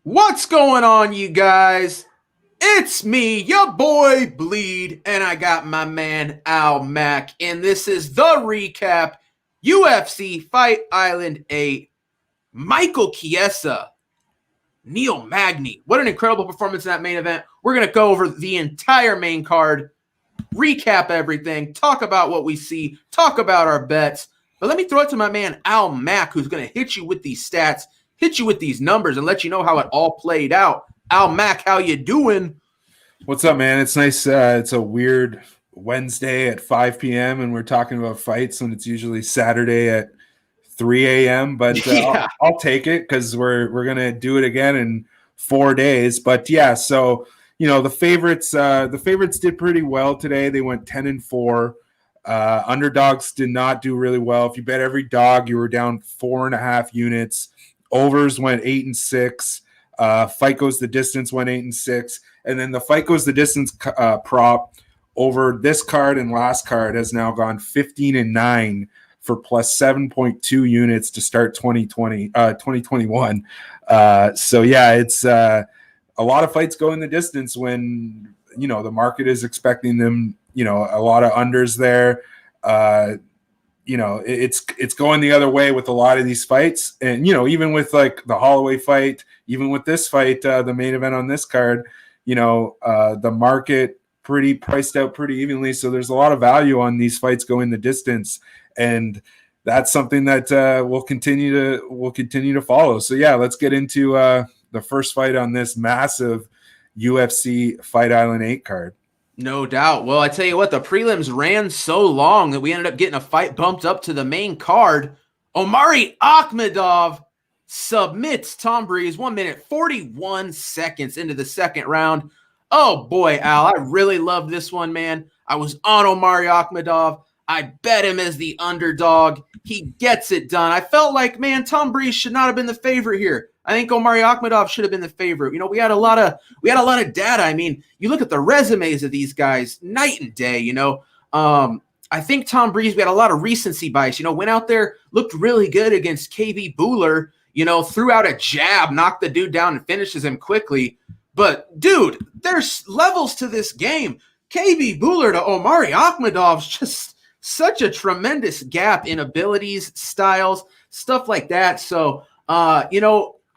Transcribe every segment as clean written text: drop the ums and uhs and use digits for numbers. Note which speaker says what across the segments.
Speaker 1: What's going on, you guys? It's me, your boy Bleed, and I got my man Al Mack, and this is the recap UFC Fight Island 8. Michael Chiesa, Neal Magny. What an incredible performance in that main event. We're going to go over the entire main card, recap everything, talk about what we see, talk about our bets. But let me throw it to my man Al Mack, who's going to hit you with these stats, hit you with these numbers, and let you know how it all played out. Al Mack, how you doing?
Speaker 2: What's up, man? It's nice. It's a weird Wednesday at 5 p.m. and we're talking about fights when it's usually Saturday at 3 a.m. But
Speaker 1: Yeah.
Speaker 2: I'll take it because we're gonna do it again in 4 days. But yeah, so the favorites did pretty well today. They went 10-4. Underdogs did not do really well. If you bet every dog, you were down 4.5 units. Overs went 8-6. Fight goes the distance went 8-6. And then the fight goes the distance prop over this card and last card has now gone 15-9 for plus 7.2 units to start 2021. So yeah, it's a lot of fights go in the distance when the market is expecting them. A lot of unders there. It's going the other way with a lot of these fights, and even with like the Holloway fight, even with this fight, the main event on this card. The market pretty priced out pretty evenly. So there's a lot of value on these fights going the distance. And that's something that we'll continue to follow. So yeah, let's get into the first fight on this massive UFC Fight Island 8 card.
Speaker 1: No doubt. Well, I tell you what, the prelims ran so long that we ended up getting a fight bumped up to the main card. Omari Akhmedov submits Tom Breeze 1 minute 41 seconds into the second round. Oh boy, Al, I really love this one, man. I was on Omari Akhmedov. I bet him as the underdog. He gets it done. I felt like, man, Tom Breeze should not have been the favorite here. I think Omari Akhmedov should have been the favorite. We had a lot of data. I mean, you look at the resumes of these guys, night and day. I think Tom Breeze, we had a lot of recency bias. Went out there, looked really good against KB Buhler. Threw out a jab, knocked the dude down, and finishes him quickly. But, dude, there's levels to this game. KB Buhler to Omari Akhmedov's just such a tremendous gap in abilities, styles, stuff like that. So,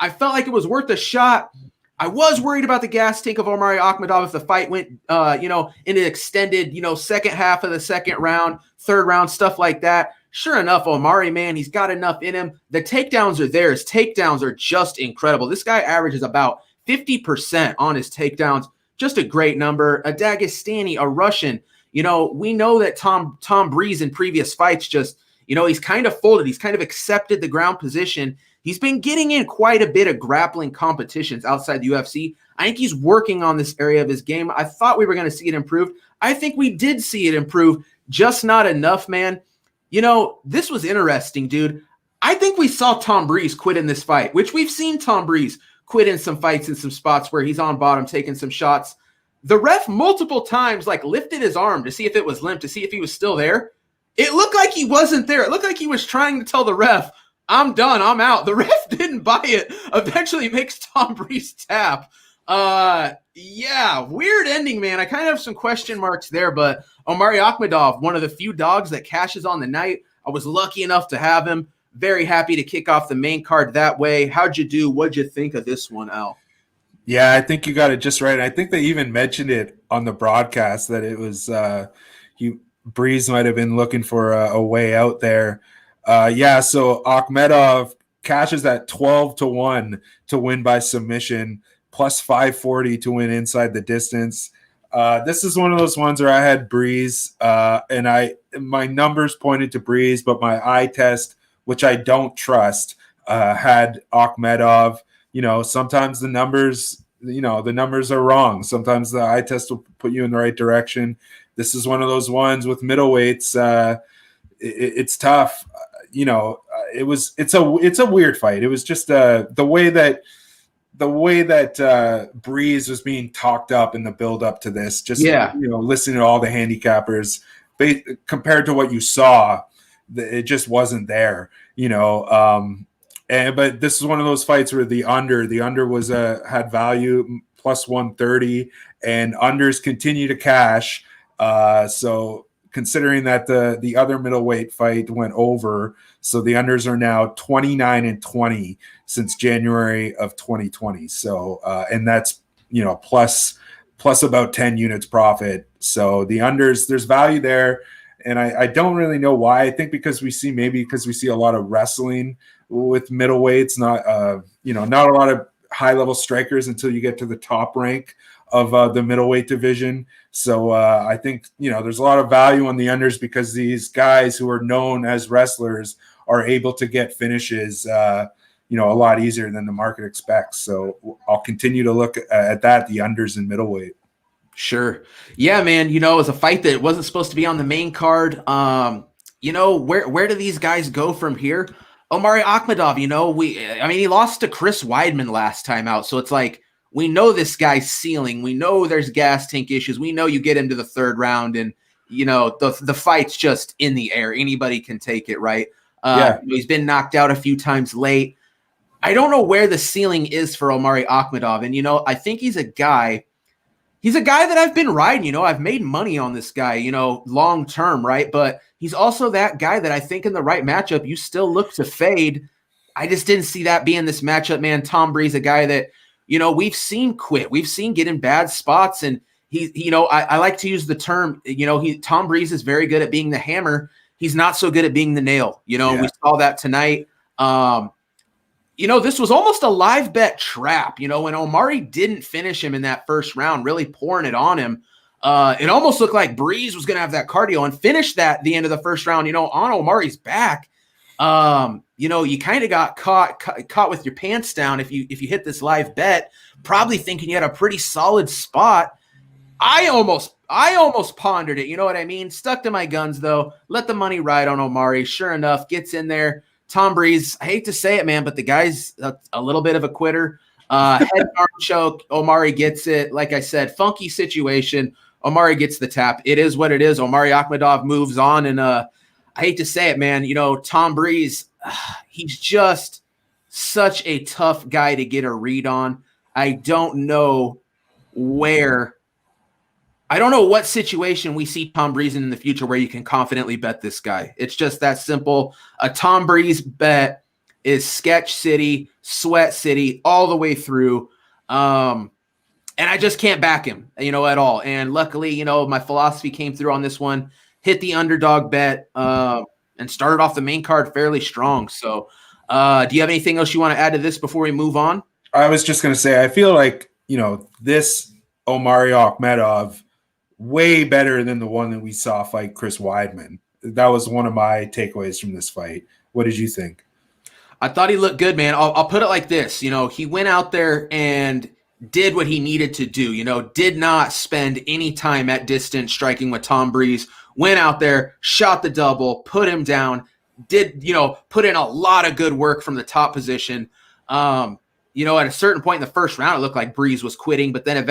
Speaker 1: I felt like it was worth a shot. I was worried about the gas tank of Omari Akhmedov if the fight went, in an extended, second half of the second round, third round, stuff like that. Sure enough, Omari, man, he's got enough in him. The takedowns are there. His takedowns are just incredible. This guy averages about 50% on his takedowns. Just a great number. A Dagestani, a Russian. We know that Tom Breeze in previous fights just, he's kind of folded. He's kind of accepted the ground position. He's been getting in quite a bit of grappling competitions outside the UFC. I think he's working on this area of his game. I thought we were going to see it improve. I think we did see it improve, just not enough, man. This was interesting, dude. I think we saw Tom Breeze quit in this fight, which we've seen Tom Breeze quit in some fights in some spots where he's on bottom taking some shots. The ref multiple times lifted his arm to see if it was limp, to see if he was still there. It looked like he wasn't there. It looked like he was trying to tell the ref, I'm done, I'm out. The ref didn't buy it. Eventually makes Tom Breeze tap. Yeah, weird ending, man. I kind of have some question marks there, but Omari Akhmedov, one of the few dogs that cashes on the night. I was lucky enough to have him. Very happy to kick off the main card that way. How'd you do? What'd you think of this one, Al?
Speaker 2: Yeah, I think you got it just right. I think they even mentioned it on the broadcast that it was Breeze might have been looking for a way out there. So Akhmedov cashes at 12-1 to win by submission, plus 540 to win inside the distance. This is one of those ones where I had Breeze, and my numbers pointed to Breeze, but my eye test, which I don't trust, had Akhmedov. Sometimes the numbers are wrong. Sometimes the eye test will put you in the right direction. This is one of those ones with middleweights. It's tough. It's a weird fight. It was just the way that Breeze was being talked up in the build up to this. Just listening to all the handicappers compared to what you saw, it just wasn't there. But this is one of those fights where the under was had value plus 130, and unders continue to cash. So considering that the other middleweight fight went over, so the unders are now 29-20 since January of 2020. So and that's plus about 10 units profit. So the unders, there's value there. And I don't really know why. I think because we see a lot of wrestling with middleweights, not a lot of high level strikers until you get to the top rank of the middleweight division. So I think there's a lot of value on the unders because these guys who are known as wrestlers are able to get finishes a lot easier than the market expects. So I'll continue to look at that, the unders in middleweight.
Speaker 1: Sure. Yeah, man. It was a fight that wasn't supposed to be on the main card. Where do these guys go from here? Omari Akhmedov, he lost to Chris Weidman last time out. So it's like, we know this guy's ceiling. We know there's gas tank issues. We know you get him to the third round and, the fight's just in the air. Anybody can take it, right? He's been knocked out a few times late. I don't know where the ceiling is for Omari Akhmedov. And, I think he's a guy that I've been riding. I've made money on this guy, long term, right? But he's also that guy that I think in the right matchup, you still look to fade. I just didn't see that being this matchup, man. Tom Breeze, a guy that, we've seen quit. We've seen get in bad spots. And I like to use the term, Tom Breeze is very good at being the hammer. He's not so good at being the nail. We saw that tonight. This was almost a live bet trap, when Omari didn't finish him in that first round, really pouring it on him. It almost looked like Breeze was going to have that cardio and finish that the end of the first round, on Omari's back. You kind of got caught with your pants down if you hit this live bet, probably thinking you had a pretty solid spot. I almost pondered it. You know what I mean? Stuck to my guns, though. Let the money ride on Omari. Sure enough, gets in there. Tom Breeze, I hate to say it, man, but the guy's a little bit of a quitter. Head arm choke. Omari gets it. Like I said, funky situation. Omari gets the tap. It is what it is. Omari Akhmedov moves on. And I hate to say it, man, Tom Breeze, he's just such a tough guy to get a read on. I don't know what situation we see Tom Breeze in the future where you can confidently bet this guy. It's just that simple. A Tom Breeze bet is sketch city, sweat city, all the way through. And I just can't back him, at all. And luckily, my philosophy came through on this one, hit the underdog bet, and started off the main card fairly strong. So do you have anything else you want to add to this before we move on?
Speaker 2: I was just going to say, I feel like, this Omari Akhmedov, way better than the one that we saw fight Chris Weidman. That was one of my takeaways from this fight. What did you think?
Speaker 1: I thought he looked good, man. I'll put it like this. He went out there and did what he needed to do. Did not spend any time at distance striking with Tom Breeze. Went out there, shot the double, put him down, put in a lot of good work from the top position. At a certain point in the first round, it looked like Breeze was quitting, but then,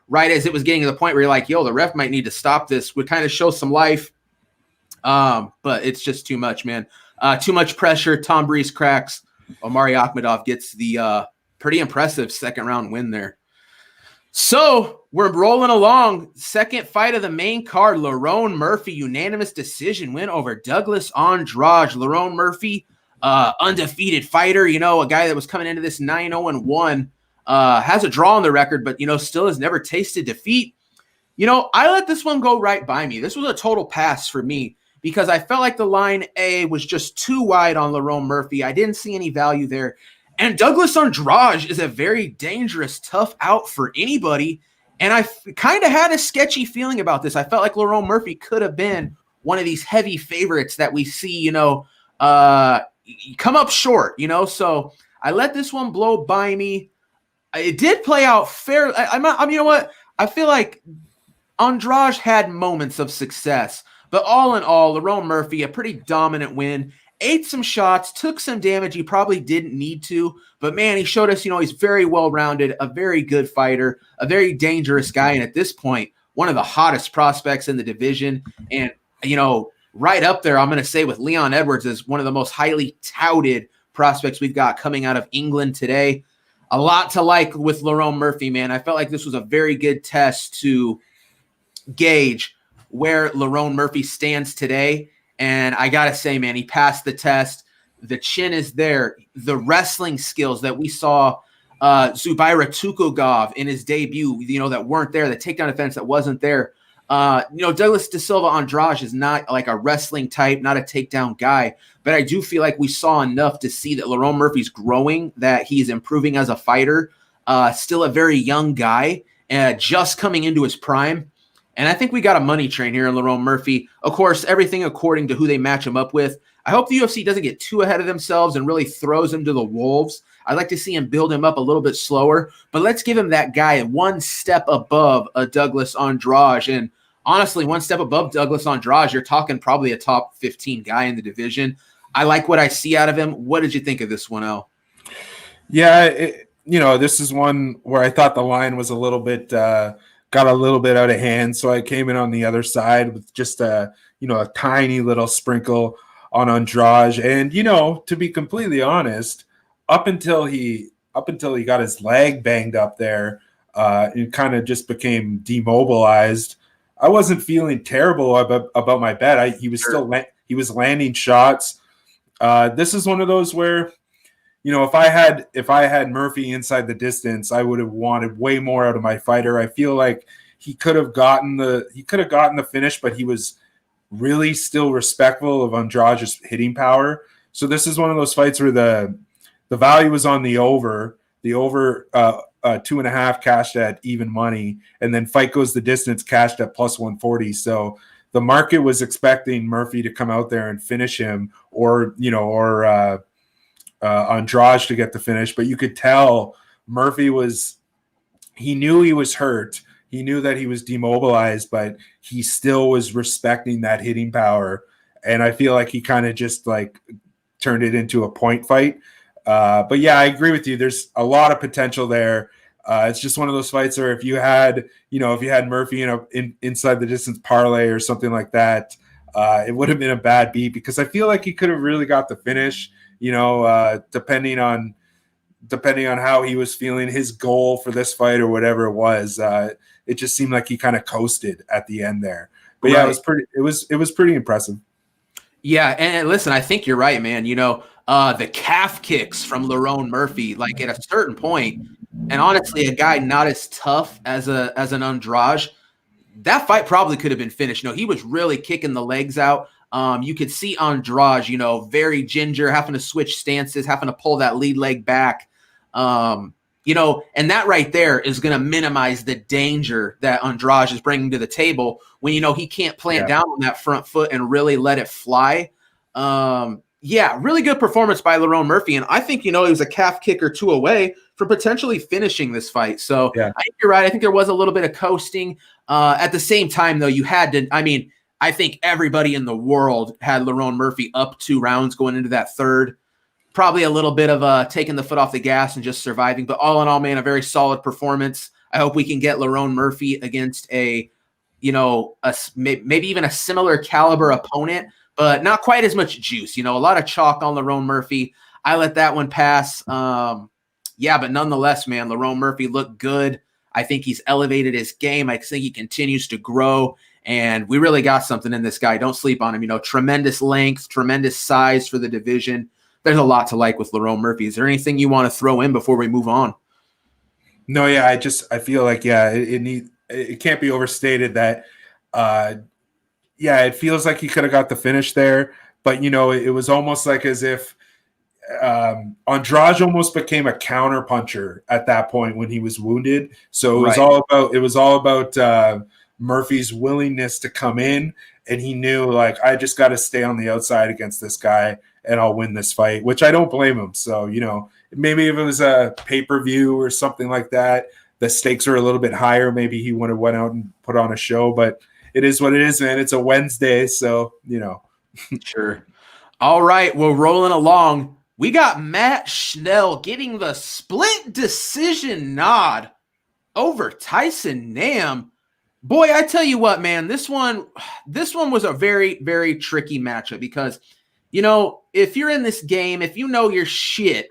Speaker 1: right as it was getting to the point where you're like, the ref might need to stop this, would kind of show some life. But it's just too much, man. Too much pressure. Tom Breeze cracks. Omari Akhmedov gets the pretty impressive second round win there. So we're rolling along. Second fight of the main card, Lerone Murphy, unanimous decision win over Douglas Andrade. Lerone Murphy, undefeated fighter, a guy that was coming into this 9-0-1, has a draw on the record, but, still has never tasted defeat. I let this one go right by me. This was a total pass for me because I felt like the line A was just too wide on Lerone Murphy. I didn't see any value there. And Douglas Andrade is a very dangerous, tough out for anybody. And I kind of had a sketchy feeling about this. I felt like Lerone Murphy could have been one of these heavy favorites that we see, come up short, So I let this one blow by me. It did play out fair. You know what? I feel like Andrade had moments of success, but all in all, Lerone Murphy, a pretty dominant win. Ate some shots, took some damage he probably didn't need to, but man, he showed us, he's very well-rounded, a very good fighter, a very dangerous guy, and at this point, one of the hottest prospects in the division, and, right up there, I'm going to say with Leon Edwards as one of the most highly touted prospects we've got coming out of England today. A lot to like with Lerone Murphy, man. I felt like this was a very good test to gauge where Lerone Murphy stands today. And I got to say, man, he passed the test. The chin is there. The wrestling skills that we saw Zubaira Tukhugov in his debut, that weren't there, the takedown defense that wasn't there. Douglas Da Silva Andrade is not like a wrestling type, not a takedown guy, but I do feel like we saw enough to see that Lerone Murphy's growing, that he's improving as a fighter, still a very young guy, just coming into his prime. And I think we got a money train here in Lerone Murphy. Of course, everything according to who they match him up with. I hope the UFC doesn't get too ahead of themselves and really throws him to the wolves. I'd like to see him build him up a little bit slower, but let's give him that guy one step above a Douglas Andrade. And honestly, one step above Douglas Andrade, you're talking probably a top 15 guy in the division. I like what I see out of him. What did you think of this one, El?
Speaker 2: Yeah, this is one where I thought the line was a little bit got a little bit out of hand, so I came in on the other side with just a tiny little sprinkle on Andrade. And to be completely honest, up until he got his leg banged up there, and kind of just became demobilized, I wasn't feeling terrible about my bet. He was still he was landing shots. This is one of those where, if I had Murphy inside the distance, I would have wanted way more out of my fighter. I feel like he could have gotten the finish, but he was really still respectful of Andrade's hitting power. So this is one of those fights where the value was on the over. The over 2.5 cashed at even money, and then fight goes the distance cashed at plus 140. So the market was expecting Murphy to come out there and finish him, or Andrade to get the finish. But you could tell Murphy he knew he was hurt. He knew that he was demobilized, but he still was respecting that hitting power. And I feel like he kind of just like turned it into a point fight. But yeah, I agree with you. There's a lot of potential there. It's just one of those fights where if you had Murphy inside the distance parlay or something like that, it would have been a bad beat, because I feel like he could have really got the finish, depending on how he was feeling, his goal for this fight or whatever it was. It just seemed like he kind of coasted at the end there. But yeah, it was pretty impressive.
Speaker 1: Yeah, and listen, I think you're right, man. The calf kicks from Lerone Murphy, like at a certain point, and honestly, a guy not as tough as an Andrade, that fight probably could have been finished. He was really kicking the legs out. You could see Andrade, very ginger, having to switch stances, having to pull that lead leg back. And that right there is going to minimize the danger that Andrade is bringing to the table when, he can't plant down on that front foot and really let it fly. Really good performance by Lerone Murphy. And I think, he was a calf kick or two away from potentially finishing this fight. So I think you're right. I think there was a little bit of coasting. At the same time, though, you had to, I think everybody in the world had Lerone Murphy up 2 rounds going into that third. Probably a little bit of taking the foot off the gas and just surviving. But all in all, man, a very solid performance. I hope we can get Lerone Murphy against maybe even a similar caliber opponent, but not quite as much juice. A lot of chalk on Lerone Murphy. I let that one pass. But nonetheless, man, Lerone Murphy looked good. I think he's elevated his game. I think he continues to grow, and we really got something in this guy. Don't sleep on him. Tremendous length, tremendous size for the division. There's a lot to like with Lerone Murphy. Is there anything you want to throw in before we move on?
Speaker 2: No, yeah, I feel like, it can't be overstated that, it feels like he could have got the finish there, but it was almost like as if Andrade almost became a counter puncher at that point when he was wounded. So it was all about Murphy's willingness to come in, and he knew, like, I just got to stay on the outside against this guy and I'll win this fight, which I don't blame him. So, maybe if it was a pay-per-view or something like that, the stakes are a little bit higher. Maybe he would have went out and put on a show, but it is what it is, man. It's a Wednesday, so,
Speaker 1: Sure. All right, we're rolling along. We got Matt Schnell getting the split decision nod over Tyson Nam. Boy, I tell you what, man, this one was a very, very tricky matchup, because if you're in this game, if you know your shit,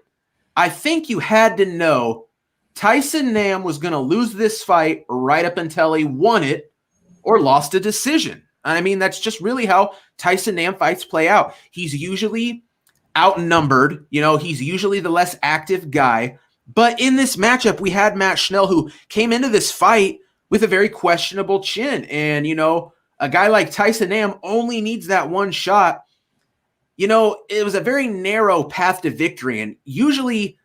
Speaker 1: I think you had to know Tyson Nam was going to lose this fight right up until he won it or lost a decision. I mean, that's just really how Tyson Nam fights play out. He's usually outnumbered. He's usually the less active guy. But in this matchup, we had Matt Schnell, who came into this fight with a very questionable chin. And, a guy like Tyson Nam only needs that one shot. It was a very narrow path to victory. And usually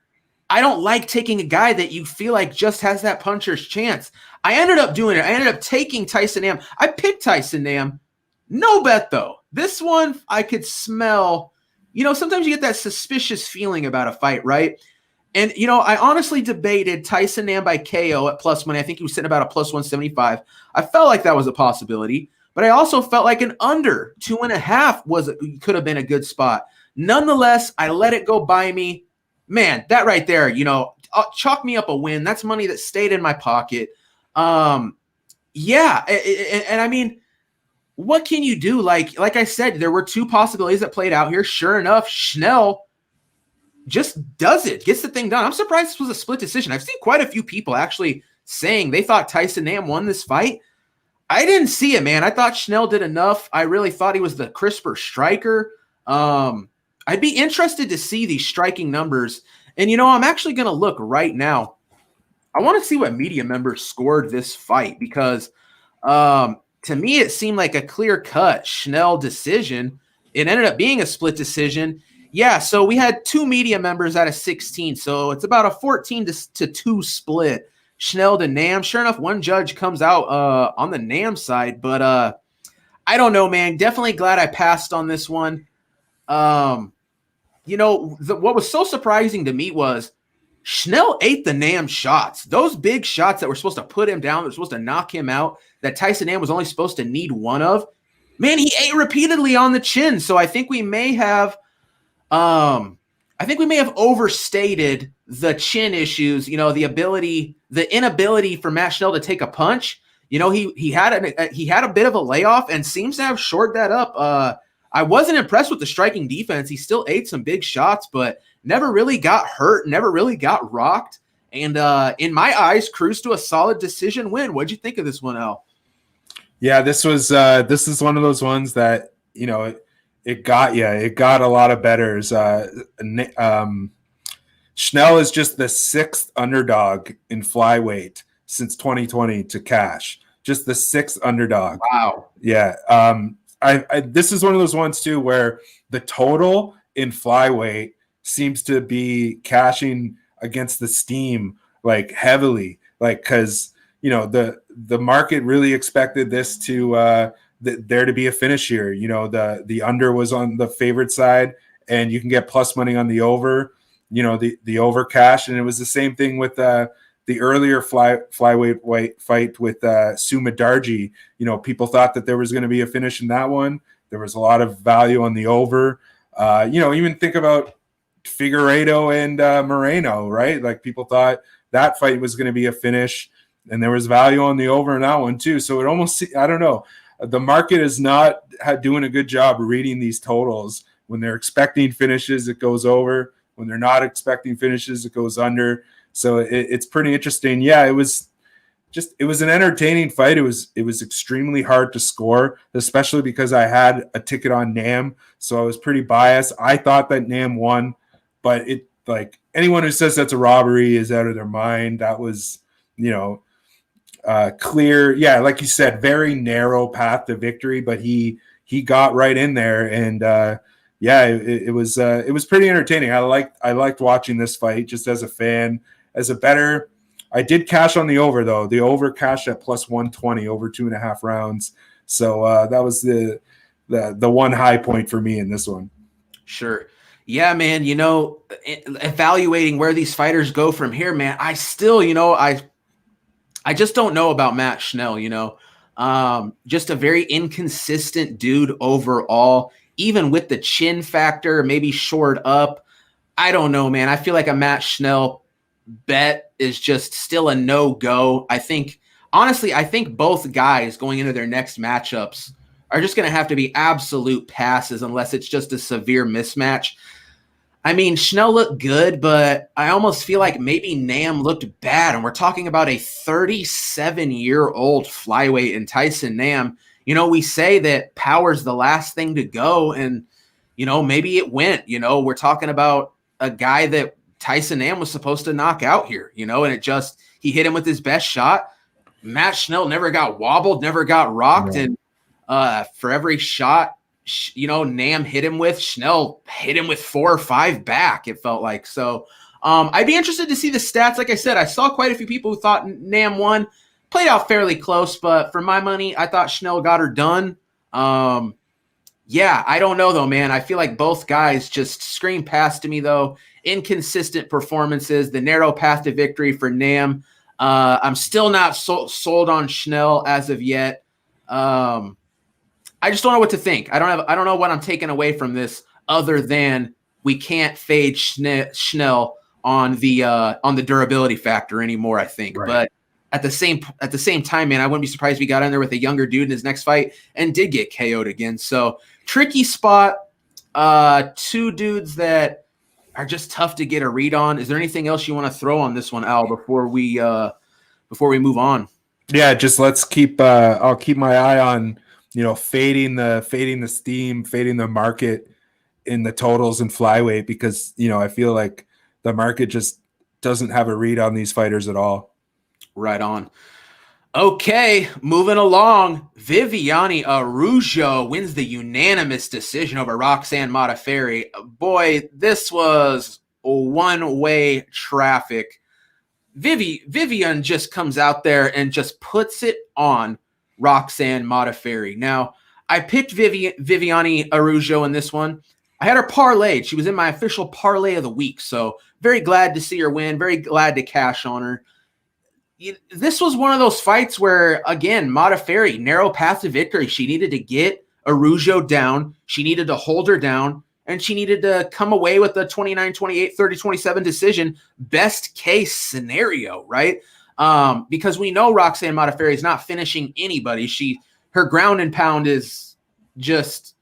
Speaker 1: I don't like taking a guy that you feel like just has that puncher's chance. I ended up doing it. I ended up taking Tyson Nam. I picked Tyson Nam. No bet, though. This one, I could smell. Sometimes you get that suspicious feeling about a fight, right? And, I honestly debated Tyson Nam by KO at plus money. I think he was sitting about a plus 175. I felt like that was a possibility. But I also felt like an under 2.5 could have been a good spot. Nonetheless, I let it go by me. Man, that right there, chalk me up a win. That's money that stayed in my pocket. Yeah, and I mean, what can you do? Like I said, there were two possibilities that played out here. Sure enough, Schnell just does it, gets the thing done. I'm surprised this was a split decision. I've seen quite a few people actually saying they thought Tyson Nam won this fight. I didn't see it, man. I thought Schnell did enough. I really thought he was the crisper striker. I'd be interested to see these striking numbers. And, I'm actually going to look right now. I want to see what media members scored this fight because to me, it seemed like a clear-cut Schnell decision. It ended up being a split decision. Yeah, so we had 2 media members out of 16, so it's about a 14-2 split. Schnell to Nam. Sure enough, one judge comes out on the Nam side, but I don't know, man. Definitely glad I passed on this one. What was so surprising to me was Schnell ate the Nam shots. Those big shots that were supposed to put him down, that were supposed to knock him out, that Tyson Nam was only supposed to need one of. Man, he ate repeatedly on the chin. So I think we may have overstated the chin issues, the inability for Matt Schnell to take a punch. He had a bit of a layoff and seems to have shored that up. I wasn't impressed with the striking defense. He still ate some big shots, but never really got hurt, never really got rocked. And in my eyes, cruised to a solid decision win. What'd you think of this one, Al?
Speaker 2: Yeah, this is one of those ones that, it got you. It got a lot of bettors. Schnell is just the 6th underdog in flyweight since 2020 to cash. Just the 6th underdog.
Speaker 1: Wow.
Speaker 2: Yeah. This is one of those ones too where the total in flyweight seems to be cashing against the steam like heavily, like because the market really expected this to there to be a finish here. The under was on the favorite side, and you can get plus money on the over. The over cash, and it was the same thing with the earlier flyweight fight with Suma Darji. People thought that there was going to be a finish in that one. There was a lot of value on the over. Even think about Figueiredo and Moreno, right? Like people thought that fight was going to be a finish, and there was value on the over in that one too. So it almost, I don't know. The market is not doing a good job reading these totals. When they're expecting finishes, it goes over. When they're not expecting finishes, it goes under. So it's pretty interesting. Yeah, it was an entertaining fight. It was extremely hard to score, especially because I had a ticket on Nam, so I was pretty biased. I thought that Nam won, but anyone who says that's a robbery is out of their mind. That was, clear. Yeah, like you said, very narrow path to victory, but he got right in there, and it was pretty entertaining. I liked watching this fight just as a fan. As a bettor, I did cash on the over though. The over cashed at plus 120 over 2.5 rounds. So that was the one high point for me in this one. Sure.
Speaker 1: Yeah, man. Evaluating where these fighters go from here, man. I still, I just don't know about Matt Schnell. Just a very inconsistent dude overall. Even with the chin factor, maybe shored up. I don't know, man. I feel like a Matt Schnell bet is just still a no-go. I think both guys going into their next matchups are just going to have to be absolute passes unless it's just a severe mismatch. I mean, Schnell looked good, but I almost feel like maybe Nam looked bad. And we're talking about a 37-year-old flyweight in Tyson Nam. You know, we say that power's the last thing to go, and, you know, maybe it went. You know, we're talking about a guy that Tyson Nam was supposed to knock out here, you know, and he hit him with his best shot. Matt Schnell never got wobbled, never got rocked. Yeah. And for every shot, you know, Nam hit him with, Schnell hit him with 4 or 5 back, it felt like. So I'd be interested to see the stats. Like I said, I saw quite a few people who thought Nam won. Played out fairly close, but for my money, I thought Schnell got her done. Yeah, I don't know, though, man. I feel like both guys just scream past to me, though. Inconsistent performances, the narrow path to victory for Nam. I'm still not sold on Schnell as of yet. I just don't know what to think. I don't know what I'm taking away from this other than we can't fade Schnell on the durability factor anymore, I think. Right. But at the same time, man, I wouldn't be surprised if he got in there with a younger dude in his next fight and did get KO'd again. So tricky spot. 2 dudes that are just tough to get a read on. Is there anything else you want to throw on this one, Al, before we move on?
Speaker 2: Yeah, just let's keep. I'll keep my eye on, you know, fading the steam, fading the market in the totals and flyweight, because, you know, I feel like the market just doesn't have a read on these fighters at all.
Speaker 1: Right on. Okay, moving along. Viviane Araújo wins the unanimous decision over Roxanne Modafferi. Boy, this was one-way traffic. Vivian just comes out there and just puts it on Roxanne Modafferi. Now, I picked Viviane Araújo in this one. I had her parlayed. She was in my official parlay of the week, so very glad to see her win. Very glad to cash on her. This was one of those fights where, again, Modafferi, narrow path to victory. She needed to get Araújo down. She needed to hold her down, and she needed to come away with the 29-28, 30-27 decision. Best case scenario, right? Because we know Roxanne Modafferi is not finishing anybody. Her ground and pound is just,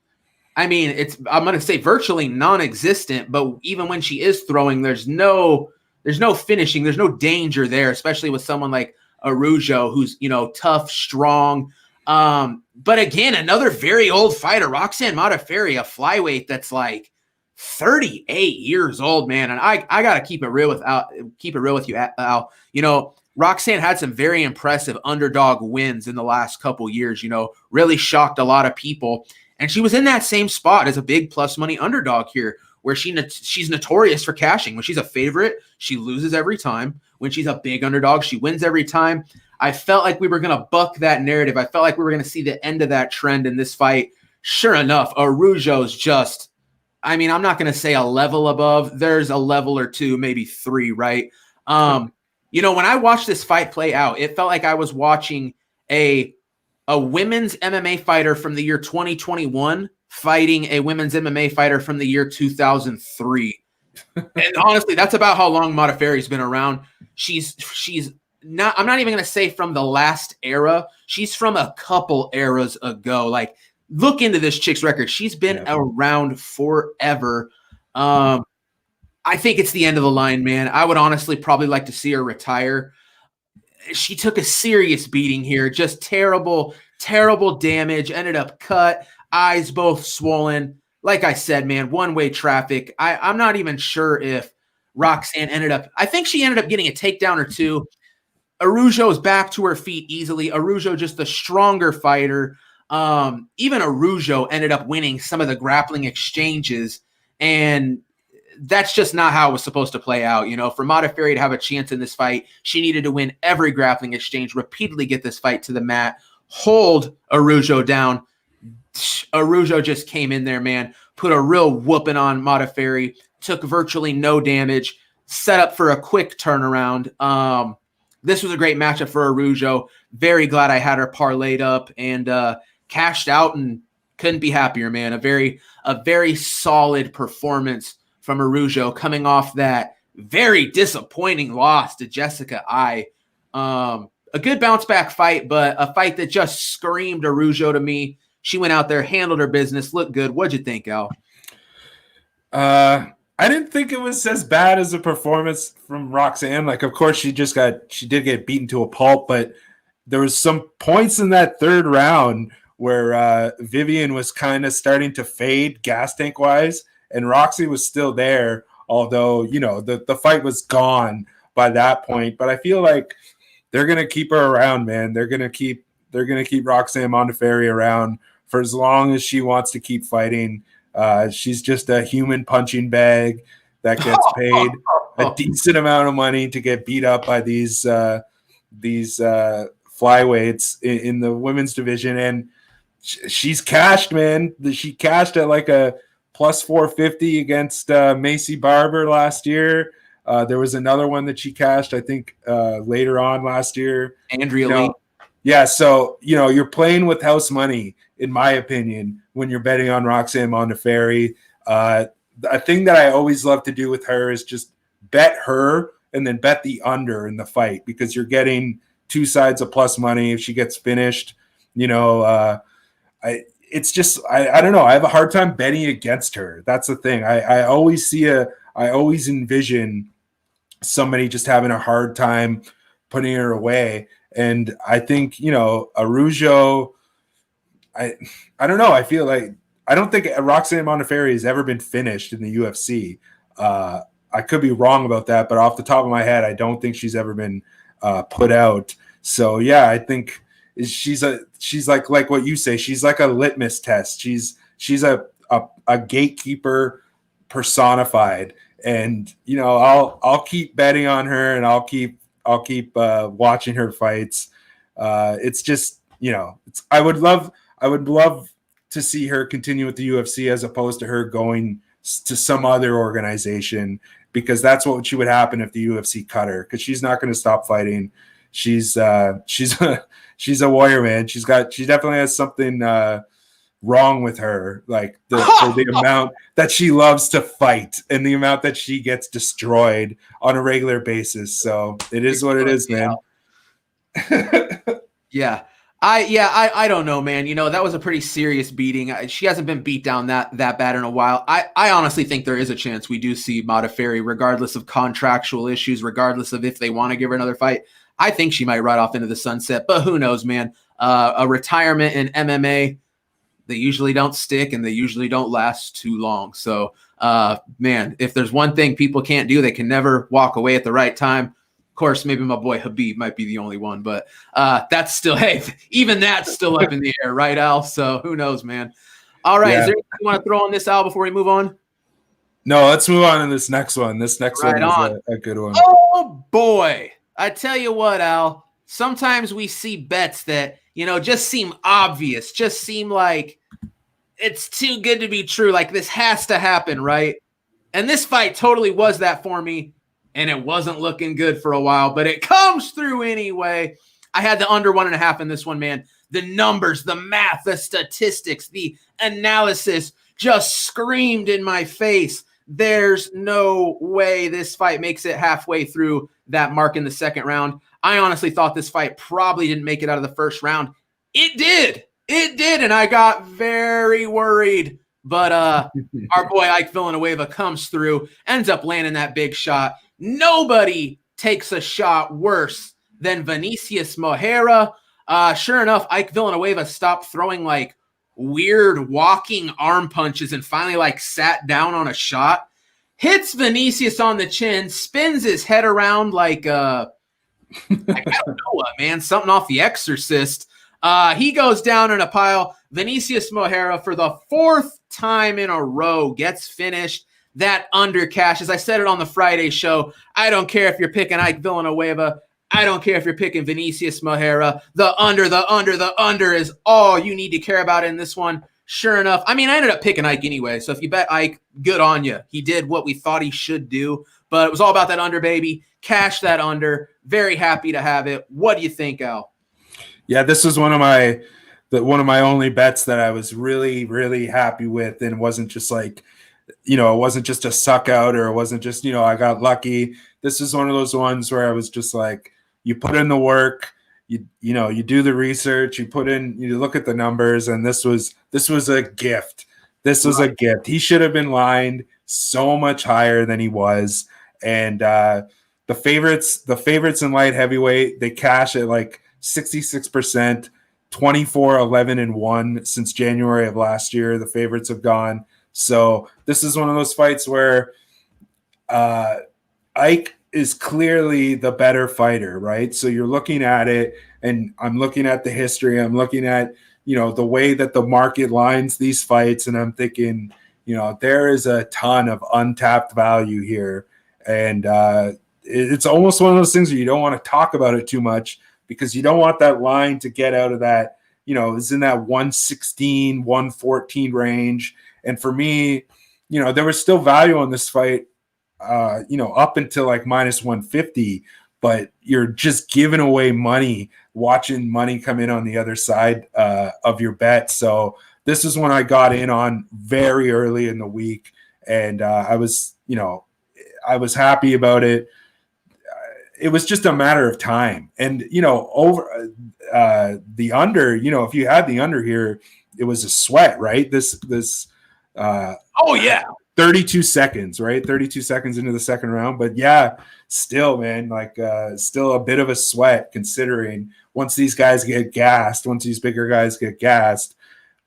Speaker 1: I mean, I'm going to say virtually non-existent, but even when she is throwing, there's no finishing. There's no danger there, especially with someone like Araújo, who's, you know, tough, strong. But again, another very old fighter, Roxanne Modafferi, a flyweight that's like 38 years old, man. And I got to keep it real with you, Al. You know, Roxanne had some very impressive underdog wins in the last couple years, you know, really shocked a lot of people. And she was in that same spot as a big plus money underdog here, where she's notorious for cashing. When she's a favorite, she loses every time. When she's a big underdog, she wins every time. I felt like we were going to buck that narrative. I felt like we were going to see the end of that trend in this fight. Sure enough, Araújo's just, I mean, I'm not going to say a level above. There's a level or 2, maybe 3, right? You know, when I watched this fight play out, it felt like I was watching a women's MMA fighter from the year 2021 fighting a women's MMA fighter from the year 2003. And honestly, that's about how long Modafferi's been around. She's not, I'm not even going to say from the last era. She's from a couple eras ago. Like, look into this chick's record. She's been around forever. I think it's the end of the line, man. I would honestly probably like to see her retire. She took a serious beating here. Just terrible, terrible damage. Ended up cut. Eyes both swollen. Like I said, man, one-way traffic. I'm not even sure if Roxanne I think she ended up getting a takedown or 2. Araújo is back to her feet easily. Araújo just the stronger fighter. Even Araújo ended up winning some of the grappling exchanges, and that's just not how it was supposed to play out. You know, for Modafferi to have a chance in this fight, she needed to win every grappling exchange, repeatedly get this fight to the mat, hold Araújo down. Araújo just came in there, man, put a real whooping on Modafferi, took virtually no damage, set up for a quick turnaround. This was a great matchup for Araújo. Very glad I had her parlayed up and cashed out, and couldn't be happier, man. A very solid performance from Araújo, coming off that very disappointing loss to Jessica Ai. A good bounce back fight, but a fight that just screamed Araújo to me. She went out there, handled her business, looked good. What'd you think, Al?
Speaker 2: I didn't think it was as bad as a performance from Roxanne. Like, of course, she did get beaten to a pulp, but there was some points in that third round where Vivian was kind of starting to fade gas tank wise, and Roxy was still there, although, you know, the fight was gone by that point. But I feel like they're gonna keep her around, man. They're gonna keep Roxanne Modafferi around for as long as she wants to keep fighting. She's just a human punching bag that gets paid a decent amount of money to get beat up by these flyweights in the women's division, and she's cashed, man. She cashed at like a plus 450 against Macy Barber last year. There was another one that she cashed, I think, later on last year.
Speaker 1: Andrea Lee.
Speaker 2: Yeah, so, you know, you're playing with house money, in my opinion, when you're betting on Roxanne Modafferi. A thing that I always love to do with her is just bet her and then bet the under in the fight, because you're getting two sides of plus money if she gets finished. You know, I don't know. I have a hard time betting against her. That's the thing. I always envision somebody just having a hard time putting her away. And I think, you know, Araujo, I don't know. I feel like I don't think Roxanne Modafferi has ever been finished in the UFC. I could be wrong about that, but off the top of my head, I don't think she's ever been put out. So yeah, I think she's like what you say. She's like a litmus test. She's a gatekeeper personified, and you know, I'll keep betting on her, and I'll keep watching her fights. It's just, you know, I would love to see her continue with the UFC as opposed to her going to some other organization, because that's what would happen if the UFC cut her, because she's not going to stop fighting. She's a warrior, man. She definitely has something wrong with her, like the amount that she loves to fight and the amount that she gets destroyed on a regular basis. So it is what it is, man.
Speaker 1: Yeah. I don't know, man. You know, that was a pretty serious beating. She hasn't been beat down that bad in a while. I honestly think there is a chance we do see Modafferi, regardless of contractual issues, regardless of if they want to give her another fight. I think she might ride off into the sunset, but who knows, man. A retirement in MMA, they usually don't stick and they usually don't last too long. So, man, if there's one thing people can't do, they can never walk away at the right time. Of course, maybe my boy Habib might be the only one, but that's still, hey, even that's still up in the air, right, Al? So who knows, man. All right, Is there anything you want to throw on this, Al, before we move on?
Speaker 2: No, let's move on to this next one. This next one is a good one.
Speaker 1: Oh, boy. I tell you what, Al, sometimes we see bets that, you know, just seem obvious, just seem like it's too good to be true. Like this has to happen, right? And this fight totally was that for me. And it wasn't looking good for a while, but it comes through anyway. I had the under 1.5 in this one, man. The numbers, the math, the statistics, the analysis just screamed in my face. There's no way this fight makes it halfway through that mark in the second round. I honestly thought this fight probably didn't make it out of the first round. It did. And I got very worried. But our boy Ike Villanueva comes through, ends up landing that big shot. Nobody takes a shot worse than Vinicius Moreira. Sure enough, Ike Villanueva stopped throwing like weird walking arm punches and finally like sat down on a shot. Hits Vinicius on the chin, spins his head around like I don't know what, man, something off The Exorcist. He goes down in a pile. Vinicius Moreira, for the fourth time in a row, gets finished. That under cash. As I said it on the Friday show, I don't care if you're picking Ike Villanueva. I don't care if you're picking Vinicius Moreira. The under is all you need to care about in this one. Sure enough, I mean, I ended up picking Ike anyway. So if you bet Ike, good on you. He did what we thought he should do. But it was all about that under, baby. Cash that under. Very happy to have it. What do you think, Al?
Speaker 2: Yeah, this was one of my only bets that I was really, really happy with, and it wasn't just like, you know, it wasn't just a suck out, or it wasn't just, you know, I got lucky. This is one of those ones where I was just like, you put in the work, you do the research, you look at the numbers, and this was a gift. This was a gift. He should have been lined so much higher than he was. And the favorites in light heavyweight, they cash at like 66%, 24-11-1 since January of last year. The favorites have gone. So this is one of those fights where Ike is clearly the better fighter, right? So you're looking at it, and I'm looking at the history. I'm looking at, the way that the market lines these fights, and I'm thinking, there is a ton of untapped value here. And it's almost one of those things where you don't want to talk about it too much because you don't want that line to get out of that, it's in that 116, 114 range. And for me, there was still value on this fight, up until like minus 150, but you're just giving away money, watching money come in on the other side of your bet. So this is when I got in on very early in the week, and I was happy about it. It was just a matter of time. And, over the under, if you had the under here, it was a sweat, right? This 32 seconds, right? 32 seconds into the second round. But yeah, still, man, still a bit of a sweat considering once these guys get gassed, once these bigger guys get gassed,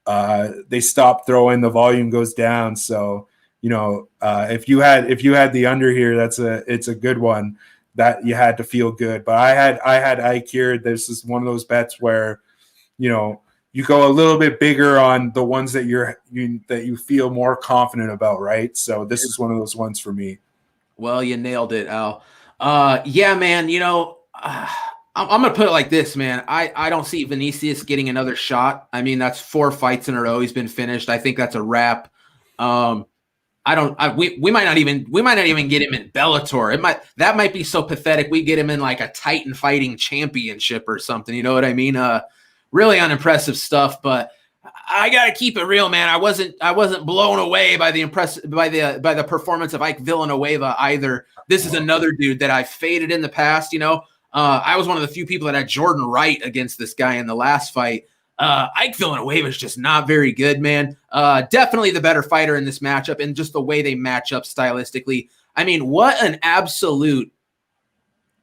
Speaker 2: they stop throwing, the volume goes down. So, if you had the under here, it's a good one that you had to feel good. But I had Ike here. This is one of those bets where, you go a little bit bigger on the ones that you feel more confident about, right? So this is one of those ones for me.
Speaker 1: Well, you nailed it, Al. Yeah, man. I'm gonna put it like this, man. I don't see Vinicius getting another shot. I mean, that's 4 fights in a row. He's been finished. I think that's a wrap. We might not even get him in Bellator. That might be so pathetic. We get him in like a Titan fighting championship or something. You know what I mean? Really unimpressive stuff, but I gotta keep it real, man. I wasn't blown away by the performance of Ike Villanueva either. This is another dude that I faded in the past. I was one of the few people that had Jordan Wright against this guy in the last fight. Ike Villanueva is just not very good, man. Definitely the better fighter in this matchup, and just the way they match up stylistically. I mean, what an absolute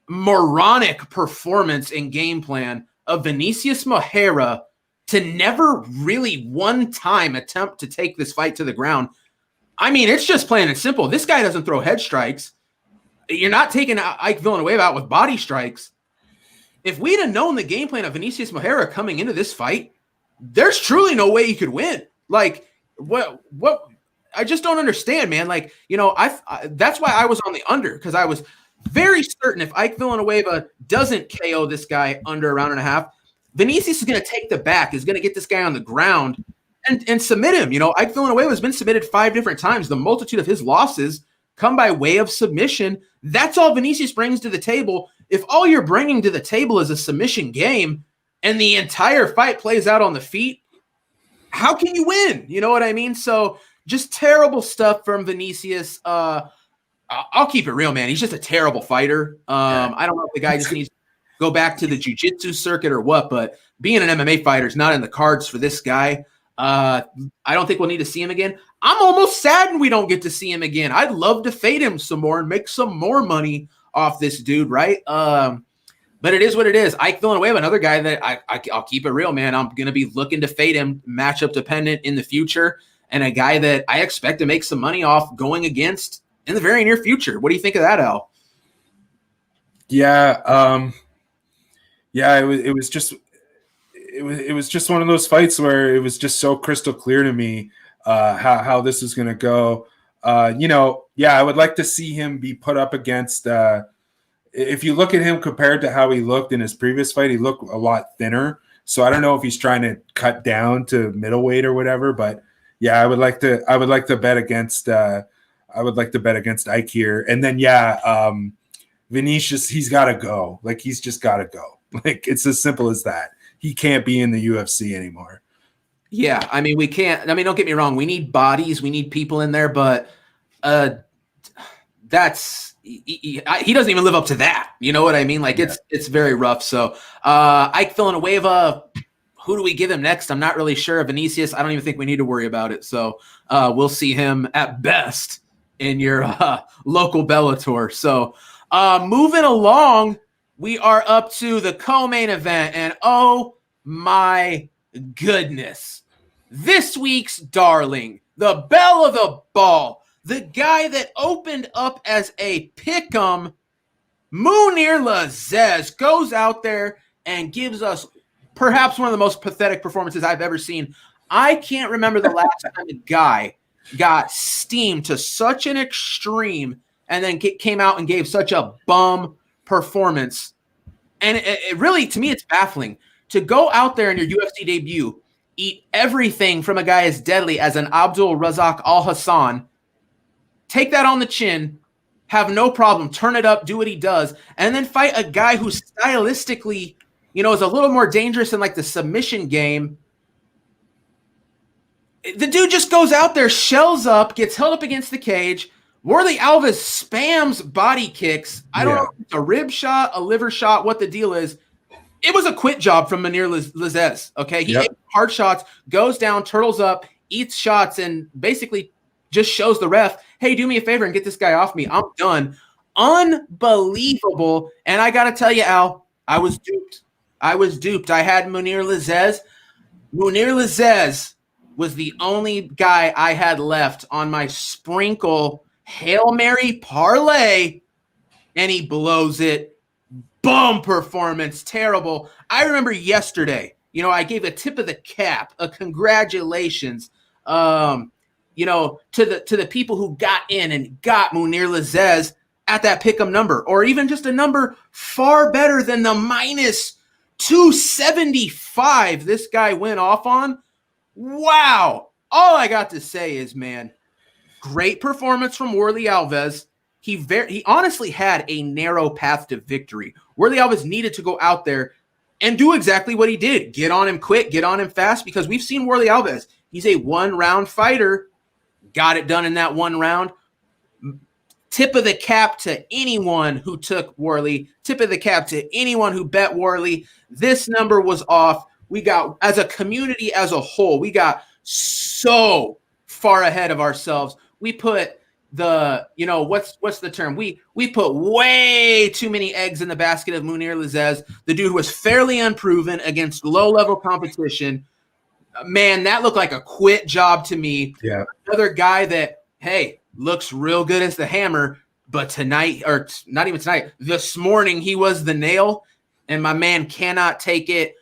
Speaker 1: moronic performance and game plan of Vinicius Moreira to never really one time attempt to take this fight to the ground. I mean, it's just plain and simple. This guy doesn't throw head strikes. You're not taking Ike Villanueva out with body strikes. If we'd have known the game plan of Vinicius Moreira coming into this fight, there's truly no way he could win. Like, what I just don't understand, man. Like, that's why I was on the under, because I was very certain if Ike Villanueva doesn't KO this guy under a round and a half, Vinicius is going to take the back, is going to get this guy on the ground and submit him. Ike Villanueva has been submitted 5 different times. The multitude of his losses come by way of submission. That's all Vinicius brings to the table. If all you're bringing to the table is a submission game and the entire fight plays out on the feet, how can you win? You know what I mean? So just terrible stuff from Vinicius. I'll keep it real, man. He's just a terrible fighter. I don't know if the guy just needs to go back to the jiu-jitsu circuit or what, but being an MMA fighter is not in the cards for this guy. I don't think we'll need to see him again. I'm almost saddened we don't get to see him again. I'd love to fade him some more and make some more money off this dude, right? But it is what it is. Ike Villanueva, another guy that I'll keep it real, man. I'm going to be looking to fade him matchup dependent in the future, and a guy that I expect to make some money off going against in the very near future. What do you think of that, Al?
Speaker 2: Yeah. It was just one of those fights where it was just so crystal clear to me how this is going to go. I would like to see him be put up against if you look at him compared to how he looked in his previous fight, he looked a lot thinner. So I don't know if he's trying to cut down to middleweight or whatever, but yeah, I would like to bet against Ike here. And then Vinicius, he's got to go. Like, he's just got to go. Like, it's as simple as that. He can't be in the UFC anymore.
Speaker 1: Yeah, I mean, we can't. I mean, don't get me wrong. We need bodies. We need people in there, but that's he doesn't even live up to that. You know what I mean? Like it's very rough. So Ike Villanueva, who do we give him next? I'm not really sure. Vinicius, I don't even think we need to worry about it. So we'll see him at best in your local Bellator. So moving along, we are up to the co-main event. And oh my goodness, this week's darling, the belle of the ball, the guy that opened up as a pick'em, Mounir Lazzez, goes out there and gives us perhaps one of the most pathetic performances I've ever seen. I can't remember the last time a guy got steamed to such an extreme and then came out and gave such a bum performance. And it really, to me, it's baffling to go out there in your UFC debut, eat everything from a guy as deadly as an Abdul Razak Al Hassan, take that on the chin, have no problem, turn it up, do what he does, and then fight a guy who stylistically, is a little more dangerous in like the submission game. The dude just goes out there, shells up, gets held up against the cage. Warlley Alves spams body kicks. I don't know if it's a rib shot, a liver shot, what the deal is. It was a quit job from Mounir Lazzez, okay? He ate hard shots, goes down, turtles up, eats shots, and basically just shows the ref, hey, do me a favor and get this guy off me. I'm done. Unbelievable. And I got to tell you, Al, I was duped. I had Mounir Lazzez. Mounir Lazzez was the only guy I had left on my sprinkle Hail Mary parlay, and he blows it. Bum performance, terrible. I remember yesterday, I gave a tip of the cap, a congratulations, to the people who got in and got Mounir Lazzez at that pick'em number, or even just a number far better than the minus 275 this guy went off on. Wow. All I got to say is, man, great performance from Warlley Alves. He honestly had a narrow path to victory. Warlley Alves needed to go out there and do exactly what he did. Get on him quick, get on him fast, because we've seen Warlley Alves. He's a one-round fighter. Got it done in that one round. Tip of the cap to anyone who took Warlley. Tip of the cap to anyone who bet Warlley. This number was off. We got, as a community as a whole, we got so far ahead of ourselves. We put the, what's the term? We put way too many eggs in the basket of Mounir Lazzez. The dude was fairly unproven against low-level competition. Man, that looked like a quit job to me.
Speaker 2: Yeah.
Speaker 1: Another guy that, hey, looks real good as the hammer, but tonight, or not even tonight, this morning he was the nail, and my man cannot take it.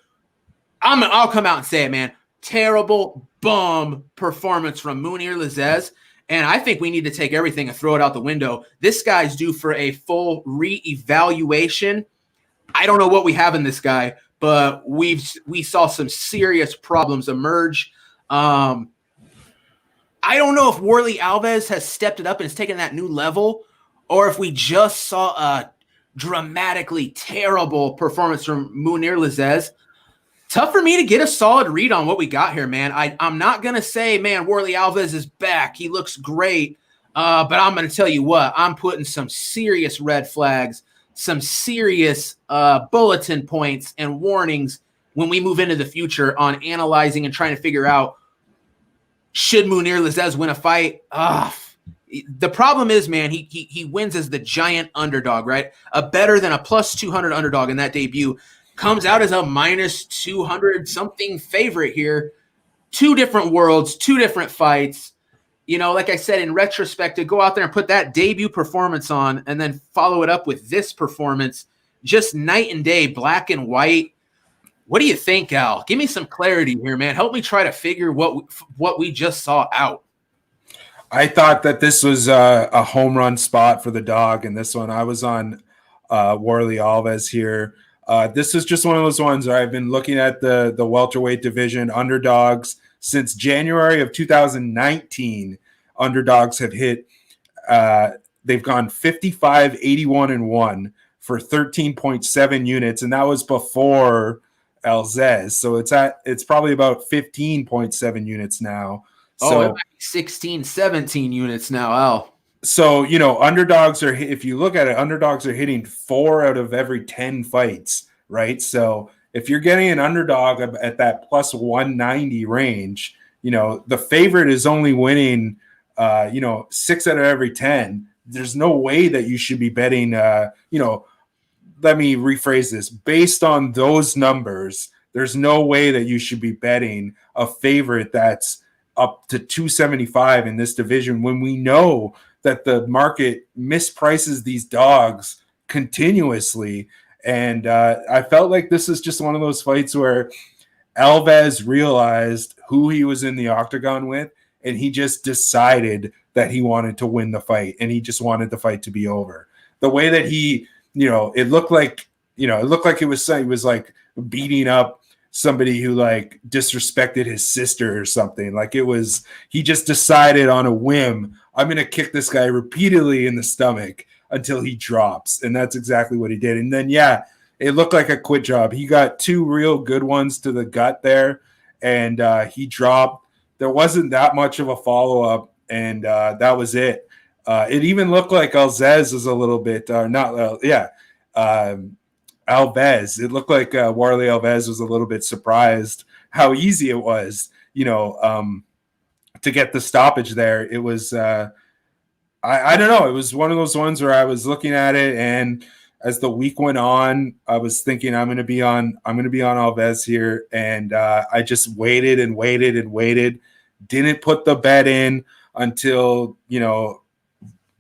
Speaker 1: I'll come out and say it, man. Terrible bum performance from Mounir Lazzez, and I think we need to take everything and throw it out the window. This guy's due for a full reevaluation. I don't know what we have in this guy, but we saw some serious problems emerge. I don't know if Warlley Alves has stepped it up and has taken that new level, or if we just saw a dramatically terrible performance from Mounir Lazzez. Tough for me to get a solid read on what we got here, man. I'm not going to say, man, Warlley Alves is back. He looks great. But I'm going to tell you what, I'm putting some serious red flags, some serious bulletin points and warnings when we move into the future on analyzing and trying to figure out, should Mounir Lazzez win a fight? The problem is, man, he wins as the giant underdog, right? A better than a plus 200 underdog in that debut. Comes out as a minus 200 something favorite here. Two different worlds, two different fights. Like I said, in retrospect, to go out there and put that debut performance on and then follow it up with this performance, just night and day, black and white. What do you think, Al? Give me some clarity here, man. Help me try to figure what we just saw out.
Speaker 2: I thought that this was a home run spot for the dog in this one. I was on Warlley Alves here. This is just one of those ones where I've been looking at the welterweight division underdogs since January of 2019. Underdogs have hit, they've gone 55, 81, and 1 for 13.7 units, and that was before Alves. So it's probably about 15.7 units now. So
Speaker 1: it might be 16, 17 units now, Al.
Speaker 2: So, you know, underdogs are, if you look at it, underdogs are hitting 4 out of every 10 fights, right? So if you're getting an underdog at that plus 190 range, you know, the favorite is only winning, 6 out of every 10. There's no way that you should be betting, let me rephrase this. Based on those numbers, there's no way that you should be betting a favorite that's up to 275 in this division when we know that the market misprices these dogs continuously. And I felt like this is just one of those fights where Alves realized who he was in the octagon with, and he just decided that he wanted to win the fight, and he just wanted the fight to be over. The way that he, it looked like he was like beating up somebody who like disrespected his sister or something. Like he just decided on a whim, I'm going to kick this guy repeatedly in the stomach until he drops. And that's exactly what he did. And then, it looked like a quit job. He got 2 real good ones to the gut there, and he dropped. There wasn't that much of a follow-up, and that was it. It even looked like Alves was a little bit, Alves. It looked like Warley Alves was a little bit surprised how easy it was, to get the stoppage there. It was, I don't know. It was one of those ones where I was looking at it, and as the week went on, I was thinking I'm going to be on Alves here, and I just waited and waited and waited. Didn't put the bet in until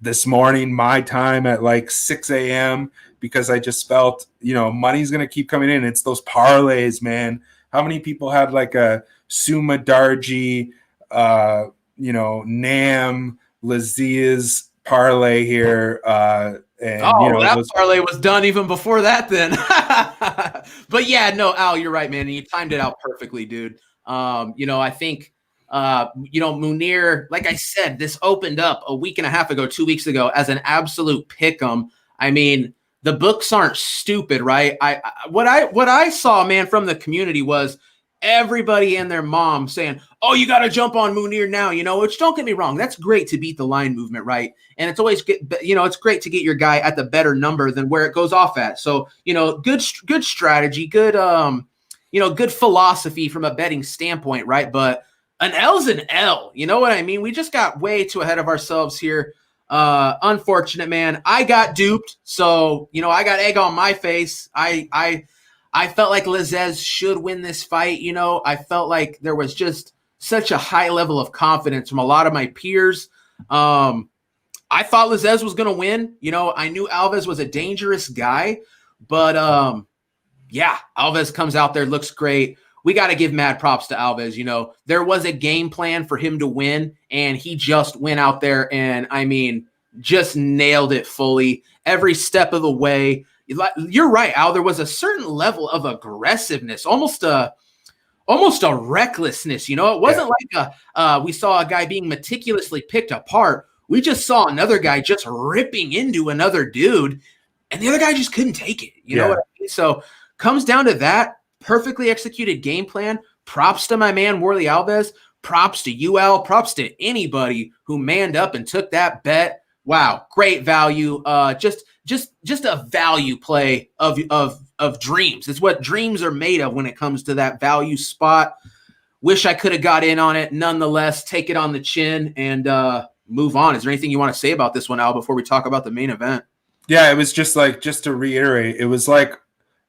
Speaker 2: this morning, my time at like 6 a.m. because I just felt money's going to keep coming in. It's those parlays, man. How many people had like a Suma Darji, Nam Laziz parlay here?
Speaker 1: That parlay was done even before that then. But yeah, no, Al, you're right, man. And you timed it out perfectly, dude. I think, Munir, like I said, this opened up a week and a half ago, 2 weeks ago as an absolute pick'em. I mean, the books aren't stupid, right? What I saw, man, from the community was everybody and their mom saying, oh, you got to jump on Munir now, which, don't get me wrong, that's great to beat the line movement, right? And it's always it's great to get your guy at the better number than where it goes off at. So, good strategy, good, good philosophy from a betting standpoint, right? But an L's an L, you know what I mean? We just got way too ahead of ourselves here. Unfortunate, man. I got duped. So, I got egg on my face. I felt like Laziz should win this fight. I felt like there was just such a high level of confidence from a lot of my peers. I thought Laziz was going to win. I knew Alves was a dangerous guy, but Alves comes out there, looks great. We got to give mad props to Alves. There was a game plan for him to win, and he just went out there and, just nailed it fully every step of the way. You're right, Al. There was a certain level of aggressiveness, almost a recklessness. It wasn't like we saw a guy being meticulously picked apart. We just saw another guy just ripping into another dude, and the other guy just couldn't take it. You know what I mean? So comes down to that perfectly executed game plan. Props to my man Warley Alves. Props to UL. Props to anybody who manned up and took that bet. Wow, great value. Just a value play of dreams. It's what dreams are made of when it comes to that value spot. Wish I could have got in on it. Nonetheless, take it on the chin and move on. Is there anything you want to say about this one, Al, before we talk about the main event?
Speaker 2: Yeah, it was just to reiterate, it was like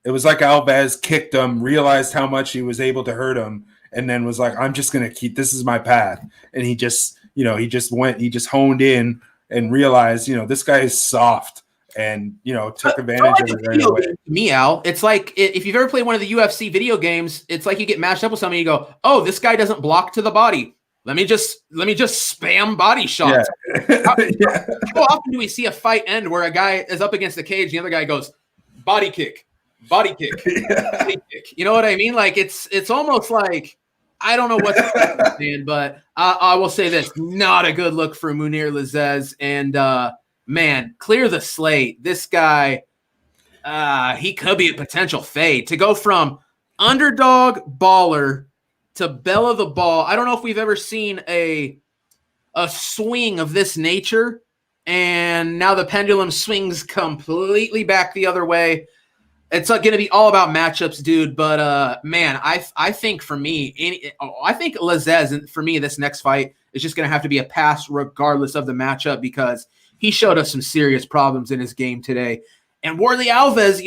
Speaker 2: Alves kicked him, realized how much he was able to hurt him, and then was like, I'm just going to keep, this is my path. And he just honed in and realized, this guy is soft, and, took advantage of it right away.
Speaker 1: To me, Al, it's like if you've ever played one of the UFC video games, it's like you get matched up with somebody, you go, oh, this guy doesn't block to the body. Let me just spam body shots.
Speaker 2: Yeah.
Speaker 1: How often do we see a fight end where a guy is up against the cage, the other guy goes, body kick, body kick. You know what I mean? Like it's almost like, I don't know what's saying, but I will say this: not a good look for Munir Laziz. And man, clear the slate. This guy, he could be a potential fade. To go from underdog baller to bell of the ball. I don't know if we've ever seen a swing of this nature and now the pendulum swings completely back the other way. It's going to be all about matchups, dude. But man, I think for me, I think Lazzez, for me, this next fight is just going to have to be a pass regardless of the matchup, because he showed us some serious problems in his game today. And Warlley Alves,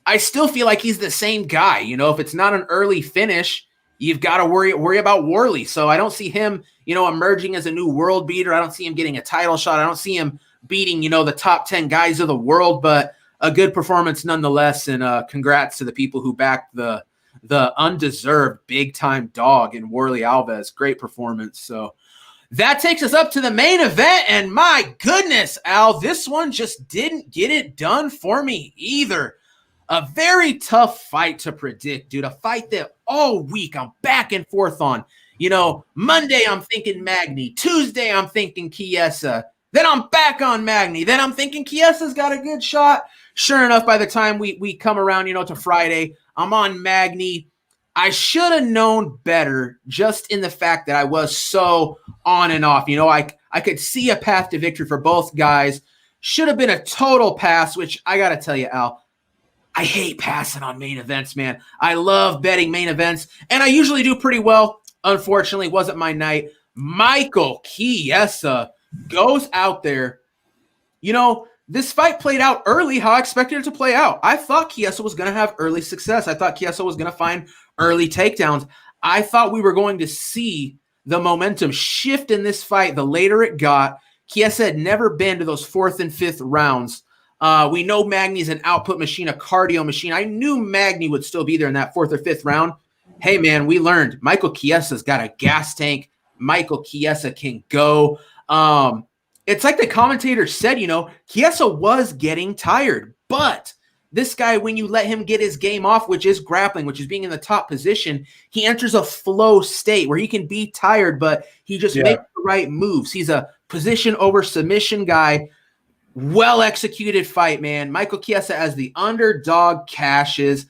Speaker 1: I still feel like he's the same guy. If it's not an early finish, you've got to worry about Warlley. So I don't see him, emerging as a new world beater. I don't see him getting a title shot. I don't see him beating, the top 10 guys of the world, but a good performance nonetheless. And congrats to the people who backed the undeserved big time dog in Warlley Alves. Great performance. So that takes us up to the main event. And my goodness, Al, this one just didn't get it done for me either. A very tough fight to predict, dude. A fight that all week I'm back and forth on. Monday I'm thinking Magny. Tuesday I'm thinking Chiesa. Then I'm back on Magny. Then I'm thinking Chiesa's got a good shot. Sure enough, by the time we come around, to Friday, I'm on Magny. I should have known better, just in the fact that I was so on and off. I could see a path to victory for both guys. Should have been a total pass, which I got to tell you, Al, I hate passing on main events, man. I love betting main events, and I usually do pretty well. Unfortunately, wasn't my night. Michael Chiesa goes out there. This fight played out early how I expected it to play out. I thought Chiesa was going to have early success. I thought Chiesa was going to find early takedowns. I thought we were going to see the momentum shift in this fight the later it got. Chiesa had never been to those 4th and 5th rounds. We know Magny's an output machine, a cardio machine. I knew Magny would still be there in that 4th or 5th round. Hey, man, we learned Michael Chiesa's got a gas tank. Michael Chiesa can go. It's like the commentator said, Chiesa was getting tired. But this guy, when you let him get his game off, which is grappling, which is being in the top position, he enters a flow state where he can be tired, but he just makes the right moves. He's a position over submission guy. Well-executed fight, man. Michael Chiesa as the underdog cashes.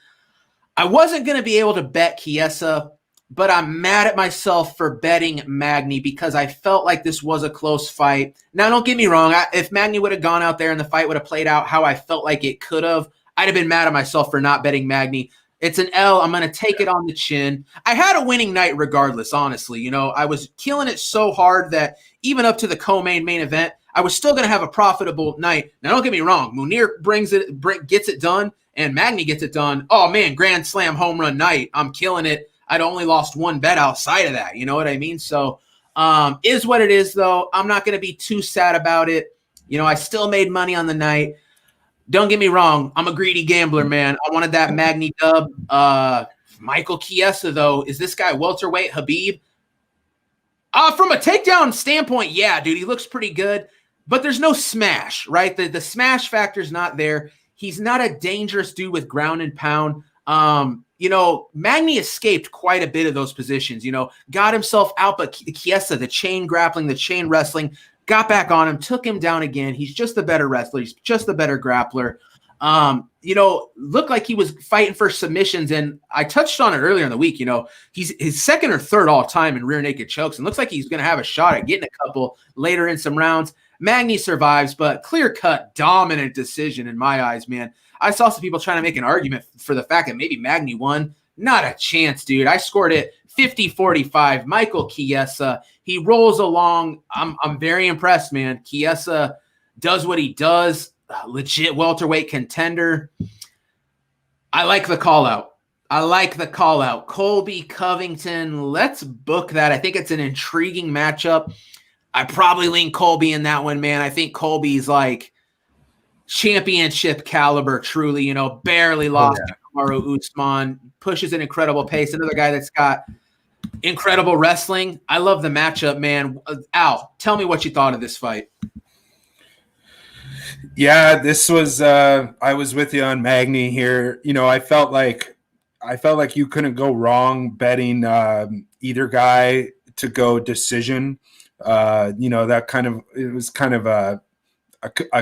Speaker 1: I wasn't going to be able to bet Chiesa, but I'm mad at myself for betting Magny because I felt like this was a close fight. Now, don't get me wrong. If Magny would have gone out there and the fight would have played out how I felt like it could have, I'd have been mad at myself for not betting Magny. It's an L. I'm going to take it on the chin. I had a winning night regardless, honestly. I was killing it so hard that even up to the co-main event, I was still going to have a profitable night. Now, don't get me wrong. Munir gets it done, and Magny gets it done. Oh, man, grand slam home run night. I'm killing it. I'd only lost one bet outside of that. You know what I mean? So is what it is, though. I'm not going to be too sad about it. I still made money on the night. Don't get me wrong. I'm a greedy gambler, man. I wanted that Magny dub. Michael Chiesa, though, is this guy welterweight Habib? From a takedown standpoint, yeah, dude, he looks pretty good. But there's no smash, right? The smash factor's not there. He's not a dangerous dude with ground and pound. Magny escaped quite a bit of those positions, got himself out, but Chiesa, the chain grappling, the chain wrestling, got back on him, took him down again. He's just the better wrestler. He's just the better grappler. Looked like he was fighting for submissions, and I touched on it earlier in the week. He's his 2nd or 3rd all time in rear naked chokes, and looks like he's going to have a shot at getting a couple later in some rounds. Magny survives, but clear-cut, dominant decision in my eyes, man. I saw some people trying to make an argument for the fact that maybe Magny won. Not a chance, dude. I scored it 50-45. Michael Chiesa, he rolls along. I'm very impressed, man. Chiesa does what he does. Legit welterweight contender. I like the call-out. Colby Covington, let's book that. I think it's an intriguing matchup. I probably lean Colby in that one, man. I think Colby's like championship caliber, truly, barely lost to Kamaru Usman, pushes an incredible pace. Another guy that's got incredible wrestling. I love the matchup, man. Al, tell me what you thought of this fight.
Speaker 2: Yeah, this was I was with you on Magny here. I felt like you couldn't go wrong betting either guy to go decision. That kind of, it was kind of a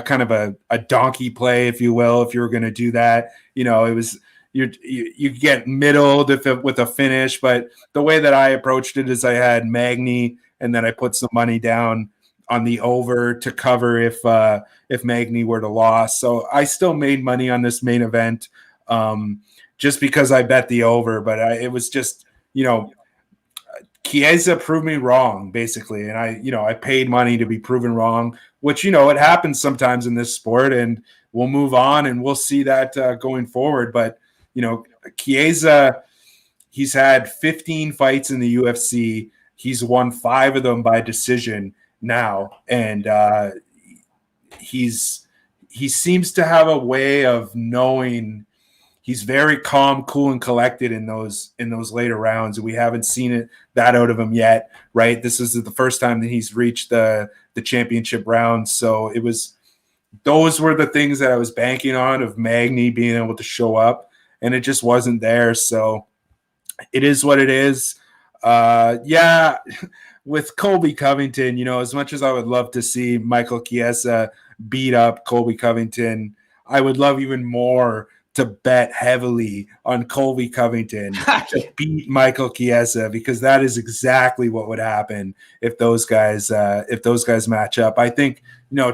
Speaker 2: kind of a donkey play, if you will, if you were going to do that. It was you get middled with a finish, but the way that I approached it is I had Magny and then I put some money down the over to cover if Magny were to lose. So I still made money on this main event just because I bet the over. But it was just, Chiesa proved me wrong, basically. And I paid money to be proven wrong, which, it happens sometimes in this sport, and we'll move on and we'll see that going forward. But, Chiesa, he's had 15 fights in the UFC. He's won 5 of them by decision now. And he seems to have a way of knowing. He's very calm, cool, and collected in those later rounds. We haven't seen that out of him yet, right? This is the first time that he's reached the championship round. So those were the things that I was banking on, of Magny being able to show up, and it just wasn't there. So it is what it is. With Colby Covington, as much as I would love to see Michael Chiesa beat up Colby Covington, I would love even more to bet heavily on Colby Covington to beat Michael Chiesa, because that is exactly what would happen if those guys match up. I think,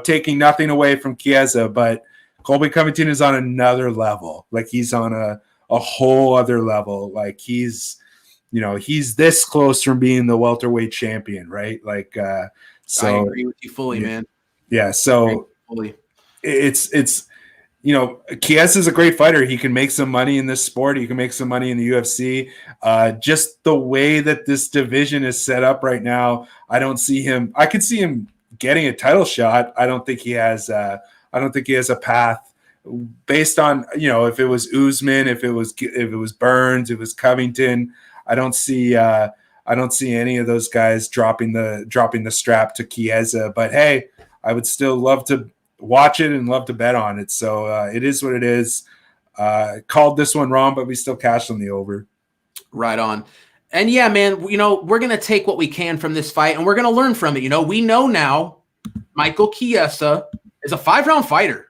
Speaker 2: taking nothing away from Chiesa, but Colby Covington is on another level. Like, he's on a whole other level. Like, he's this close from being the welterweight champion, right? Like, so
Speaker 1: I agree with you fully, man.
Speaker 2: Yeah. So it's Chiesa is a great fighter. He can make some money in this sport. He can make some money in the UFC. Just the way that this division is set up right now, I could see him getting a title shot. I don't think he has a path based on, if it was Usman, if it was Burns, if it was Covington. I don't see any of those guys dropping the strap to Chiesa. But hey, I would still love to watch it and love to bet on it. So it is what it is. Called this one wrong, but we still cashed on the over.
Speaker 1: Right on. And yeah, man, we're going to take what we can from this fight, and we're going to learn from it. We know now Michael Chiesa is a 5-round fighter.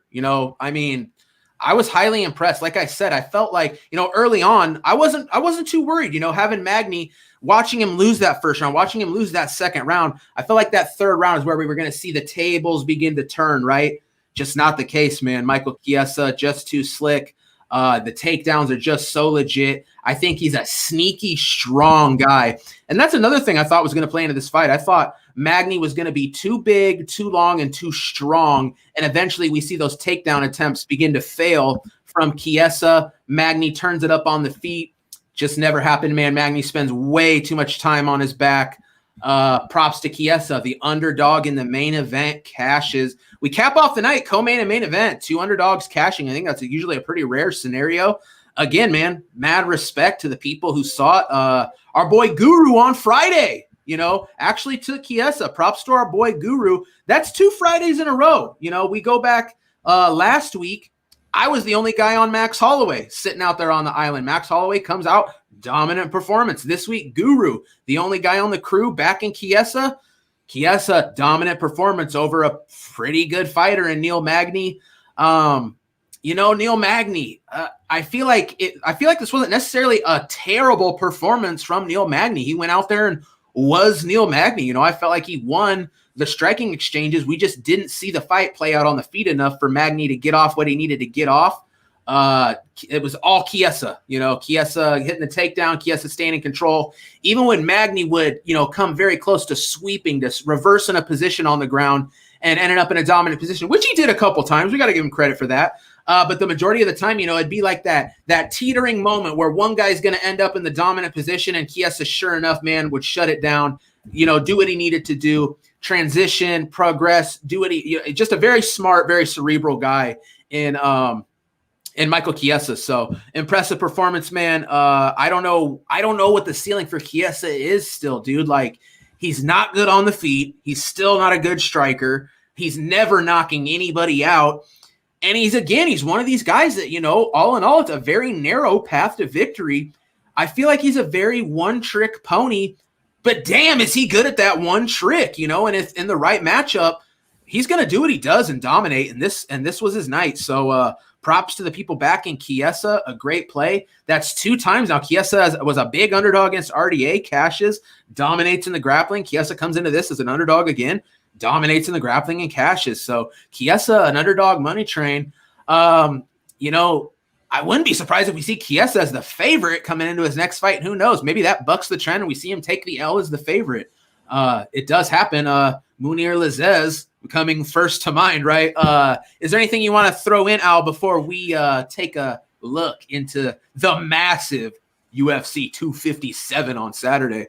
Speaker 1: I was highly impressed. Like I said, I felt like, early on, I wasn't too worried, having Magny, watching him lose that first round, watching him lose that second round. I felt like that third round is where we were going to see the tables begin to turn, right? Just not the case, man. Michael Chiesa, just too slick. The takedowns are just so legit. I think he's a sneaky, strong guy. And that's another thing I thought was going to play into this fight. I thought Magny was going to be too big, too long, and too strong. And eventually we see those takedown attempts begin to fail from Chiesa. Magny turns it up on the feet. Just never happened, man. Magny spends way too much time on his back. Props to Chiesa, the underdog in the main event, cashes. We cap off the night, co-main and main event, 2 underdogs cashing. I think that's usually a pretty rare scenario. Again, man, mad respect to the people who saw it. Our boy Guru on Friday, actually took Chiesa. Props to our boy Guru. That's 2 Fridays in a row. We go back last week. I was the only guy on Max Holloway sitting out there on the island. Max Holloway comes out, dominant performance. This week, Guru, the only guy on the crew, backing Chiesa. Chiesa, dominant performance over a pretty good fighter in Neal Magny. Neal Magny, I feel like this wasn't necessarily a terrible performance from Neal Magny. He went out there and was Neal Magny. I felt like he won the striking exchanges. We just didn't see the fight play out on the feet enough for Magny to get off what he needed to get off. It was all Chiesa, Chiesa hitting the takedown, Chiesa staying in control. Even when Magny would, come very close to sweeping, to reversing a position on the ground and ended up in a dominant position, which he did a couple times. We got to give him credit for that. But the majority of the time, it'd be like that teetering moment where one guy's going to end up in the dominant position, and Chiesa, sure enough, man, would shut it down, do what he needed to do, transition, progress, do what just a very smart, very cerebral guy in Michael Chiesa. So impressive performance, man. I don't know what the ceiling for Chiesa is still, dude. Like, he's not good on the feet. He's still not a good striker. He's never knocking anybody out. And he's one of these guys that, all in all, it's a very narrow path to victory. I feel like he's a very one-trick pony, but damn, is he good at that one trick, and if in the right matchup, he's going to do what he does and dominate. And this was his night. So props to the people backing Chiesa, a great play. That's 2 times now. Chiesa was a big underdog against RDA, cashes, dominates in the grappling. Chiesa comes into this as an underdog again, dominates in the grappling and cashes. So Chiesa, an underdog money train. You know, I wouldn't be surprised if we see Chiesa as the favorite coming into his next fight. Who knows? Maybe that bucks the trend and we see him take the L as the favorite. It does happen. Munir Lazez coming first to mind, right? Is there anything you want to throw in, Al, before we take a look into the massive UFC 257 on Saturday?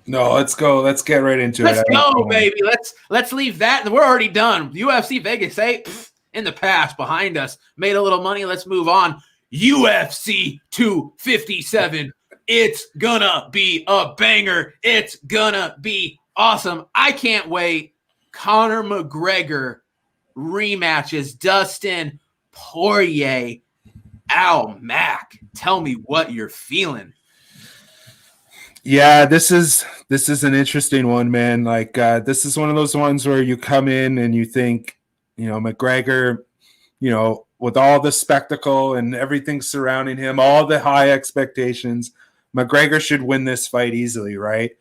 Speaker 2: No, let's go. Let's get right into it.
Speaker 1: Let's go, baby. Let's leave that. We're already done. UFC Vegas 8 in the past, behind us. Made a little money. Let's move on. UFC 257. It's gonna be a banger. It's gonna be awesome. I can't wait. Conor McGregor rematches. Dustin Poirier. Al Mac, tell me what you're feeling.
Speaker 2: Yeah, this is an interesting one, man. Like this is one of those ones where you come in and you think, you know, McGregor, you know, with all the spectacle and everything surrounding him, all the high expectations, McGregor should win this fight easily, right?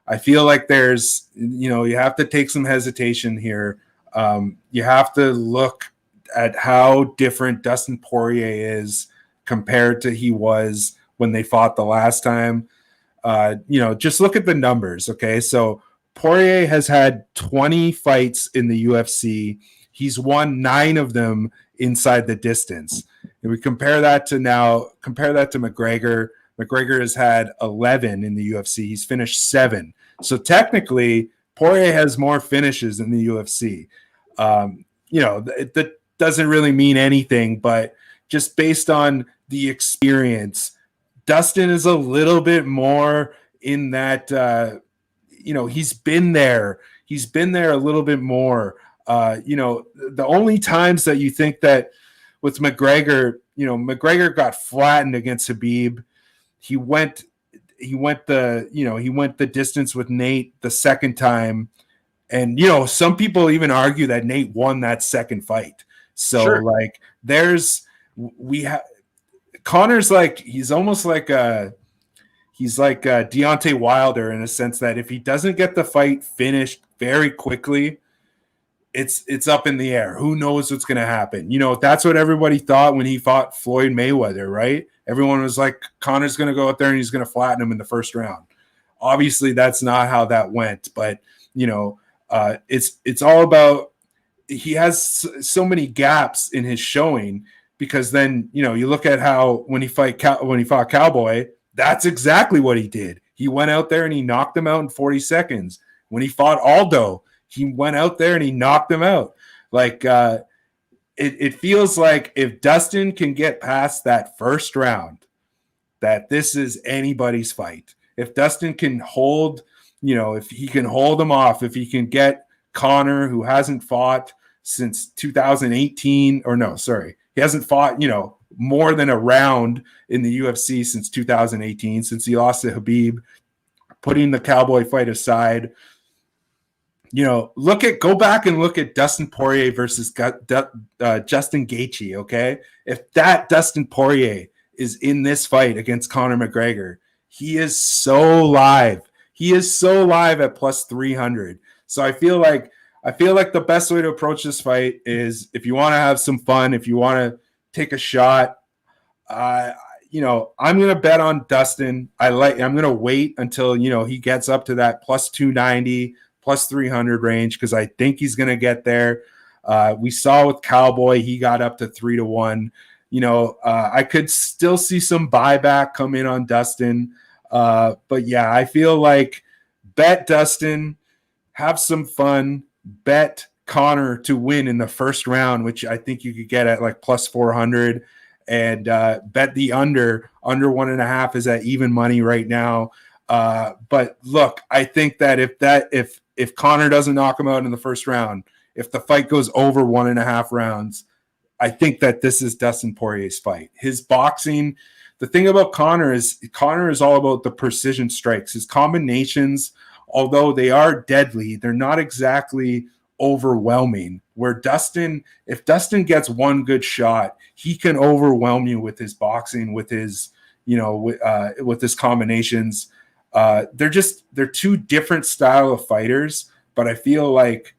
Speaker 2: I feel like there's, you know, you have to take some hesitation here. You have to look at how different Dustin Poirier is compared to he was when they fought the last time. You know, just look at the numbers, okay? So Poirier has had 20 fights in the UFC. He's won 9 of them inside the distance. And we compare that to McGregor. McGregor has had 11 in the UFC. He's finished 7. So technically, Poirier has more finishes in the UFC. You know, that doesn't really mean anything, but just based on the experience, Dustin is a little bit more in that, you know, he's been there. He's been there a little bit more. You know, the only times that you think that with McGregor, you know, McGregor got flattened against Khabib. He went the distance with Nate the second time. And, you know, some people even argue that Nate won that second fight. So
Speaker 1: Sure.
Speaker 2: like Conor's like, he's almost like Deontay Wilder in a sense that if he doesn't get the fight finished very quickly, it's up in the air. Who knows what's going to happen? You know, that's what everybody thought when he fought Floyd Mayweather, right? Everyone was like, Conor's going to go out there and he's going to flatten him in the first round. Obviously, that's not how that went. But, you know, it's all about, he has so many gaps in his showing, because then, you know, you look at how when he fought Cowboy, that's exactly what he did. He went out there and he knocked him out in 40 seconds. When he fought Aldo, he went out there and he knocked him out. Like, it feels like if Dustin can get past that first round, that this is anybody's fight. If Dustin can hold, you know, if he can hold him off, if he can get Conor, who hasn't fought since 2018, or no, sorry, he hasn't fought, you know, more than a round in the UFC since 2018, since he lost to Khabib, putting the Cowboy fight aside. You know, go back and look at Dustin Poirier versus Justin Gaethje, okay? If that Dustin Poirier is in this fight against Conor McGregor, he is so live. He is so live at plus 300. So I feel like the best way to approach this fight is, if you want to have some fun, if you want to take a shot, you know, I'm going to bet on Dustin. I'm going to wait until, you know, he gets up to that plus 290, plus 300 range, because I think he's going to get there. We saw with Cowboy, he got up to 3-1. You know, I could still see some buyback come in on Dustin. But yeah, I feel like bet Dustin, have some fun, bet Conor to win in the first round, which I think you could get at like plus 400, and bet the under 1.5 is at even money right now. But look, I think that if Conor doesn't knock him out in the first round, if the fight goes over 1.5 rounds, I think that this is Dustin Poirier's fight. His boxing, the thing about Conor is all about the precision strikes. His combinations, although they are deadly, they're not exactly overwhelming. Where Dustin, if Dustin gets one good shot, he can overwhelm you with his boxing, with his, you know, with his combinations. They're two different style of fighters, but I feel like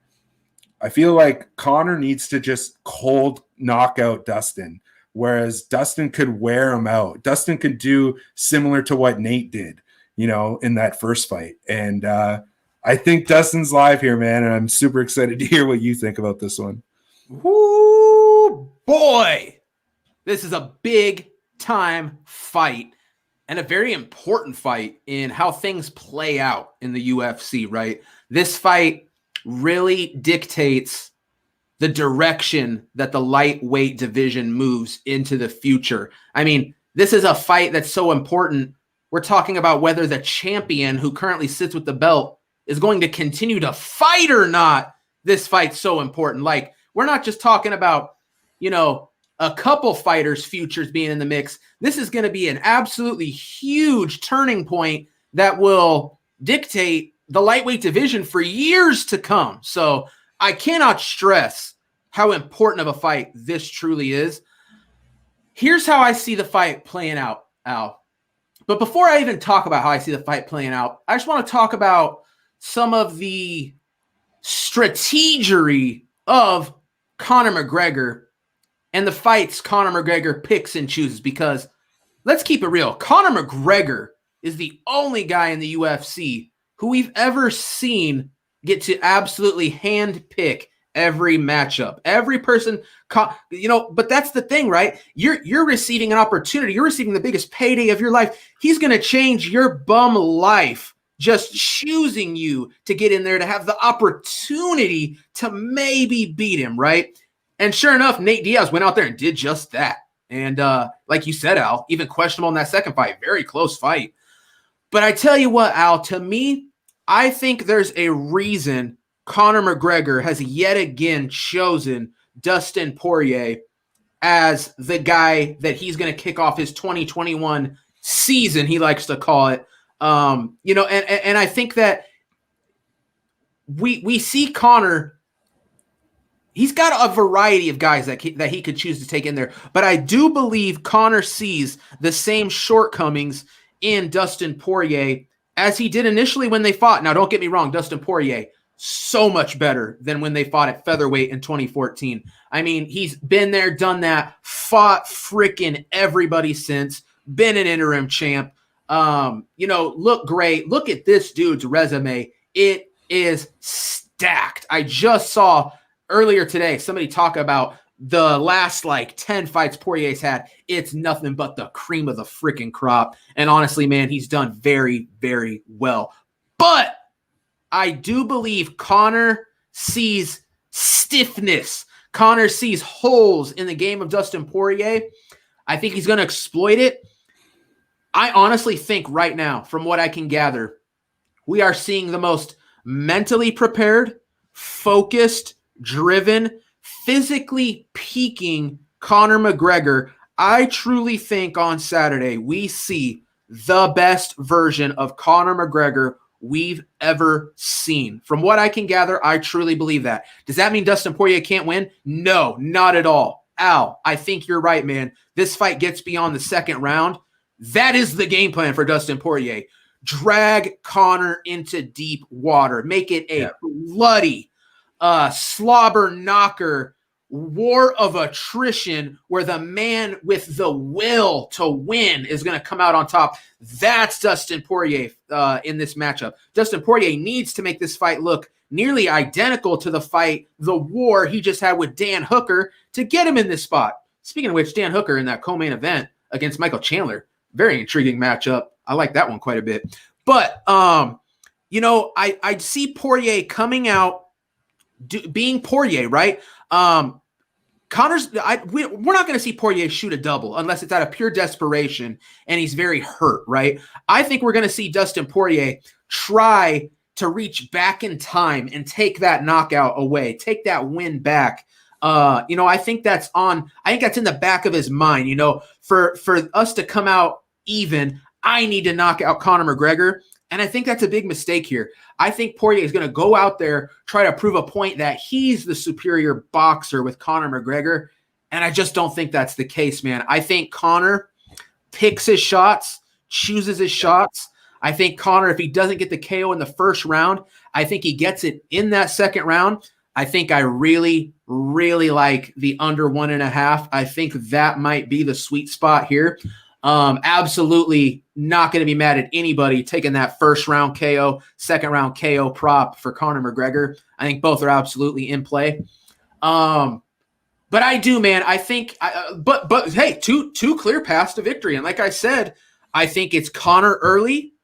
Speaker 2: I feel like Conor needs to just cold knock out Dustin, whereas Dustin could wear him out. Dustin could do similar to what Nate did, in that first fight. And I think Dustin's live here, man, and I'm super excited to hear what you think about this one.
Speaker 1: Woo, boy. This is a big time fight and a very important fight in how things play out in the UFC, right? This fight really dictates the direction that the lightweight division moves into the future. I mean, this is a fight that's so important. We're talking about whether the champion who currently sits with the belt is going to continue to fight or not. This fight's so important. Like, we're not just talking about, a couple fighters' futures being in the mix. This is going to be an absolutely huge turning point that will dictate the lightweight division for years to come. So I cannot stress how important of a fight this truly is. Here's how I see the fight playing out, Al. But before I even talk about how I see the fight playing out, I just want to talk about some of the strategery of Conor McGregor and the fights Conor McGregor picks and chooses, because let's keep it real. Conor McGregor is the only guy in the UFC who we've ever seen get to absolutely handpick every matchup. Every person, but that's the thing, right? You're receiving an opportunity. You're receiving the biggest payday of your life. He's going to change your bum life just choosing you to get in there to have the opportunity to maybe beat him, right? And sure enough, Nate Diaz went out there and did just that. And like you said, Al, even questionable in that second fight. Very close fight. But I tell you what, Al, to me, I think there's a reason Conor McGregor has yet again chosen Dustin Poirier as the guy that he's going to kick off his 2021 season, he likes to call it. And I think that we see Conor. He's got a variety of guys that he could choose to take in there. But I do believe Conor sees the same shortcomings in Dustin Poirier as he did initially when they fought. Now, don't get me wrong, Dustin Poirier, so much better than when they fought at featherweight in 2014. I mean, he's been there, done that, fought freaking everybody since, been an interim champ. Look great. Look at this dude's resume. It is stacked. I just saw earlier today somebody talk about the last 10 fights Poirier's had. It's nothing but the cream of the freaking crop. And honestly, man, he's done very, very well. But I do believe Conor sees stiffness. Conor sees holes in the game of Dustin Poirier. I think he's going to exploit it. I honestly think right now, from what I can gather, we are seeing the most mentally prepared, focused, driven, physically peaking Conor McGregor. I truly think on Saturday we see the best version of Conor McGregor we've ever seen. From what I can gather, I truly believe that. Does that mean Dustin Poirier can't win? No, not at all. Al, I think you're right, man. This fight gets beyond the second round. That is the game plan for Dustin Poirier. Drag Conor into deep water. Make it a bloody, slobber knocker, war of attrition where the man with the will to win is going to come out on top. That's Dustin Poirier in this matchup. Dustin Poirier needs to make this fight look nearly identical to the war he just had with Dan Hooker to get him in this spot. Speaking of which, Dan Hooker in that co-main event against Michael Chandler, very intriguing matchup. I like that one quite a bit. But, I'd see Poirier coming out, being Poirier, right? We're not going to see Poirier shoot a double unless it's out of pure desperation and he's very hurt, right? I think we're going to see Dustin Poirier try to reach back in time and take that knockout away, take that win back. I think that's in the back of his mind, for us to come out even, I need to knock out Conor McGregor. And I think that's a big mistake here. I think Poirier is going to go out there, try to prove a point that he's the superior boxer with Conor McGregor. And I just don't think that's the case, man. I think Conor picks his shots, chooses his shots. I think Conor, if he doesn't get the KO in the first round, I think he gets it in that second round. I think I really, really like the under 1.5. I think that might be the sweet spot here. Absolutely not going to be mad at anybody taking that first round KO, second round KO prop for Conor McGregor. I think both are absolutely in play. But I do, man. I think, but hey, two clear paths to victory. And like I said, I think it's Conor early,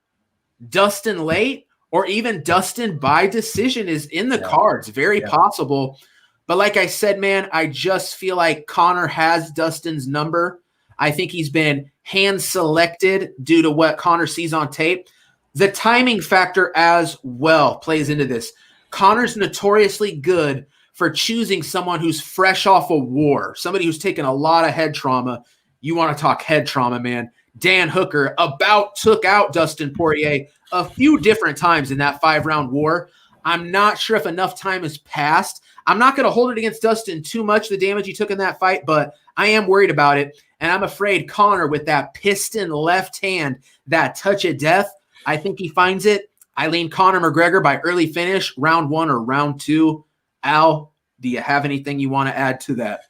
Speaker 1: Dustin late, or even Dustin by decision is in the cards. Very possible. But like I said, man, I just feel like Conor has Dustin's number. I think he's been hand selected due to what Conor sees on tape. The timing factor as well plays into this. Conor's notoriously good for choosing someone who's fresh off a war, somebody who's taken a lot of head trauma. You want to talk head trauma, man. Dan Hooker about took out Dustin Poirier a few different times in that 5-round war. I'm not sure if enough time has passed. I'm not going to hold it against Dustin too much, the damage he took in that fight, but I am worried about it. And I'm afraid Conor with that piston left hand, that touch of death, I think he finds it. I lean Conor McGregor by early finish, round 1 or round 2. Al, do you have anything you want to add to that?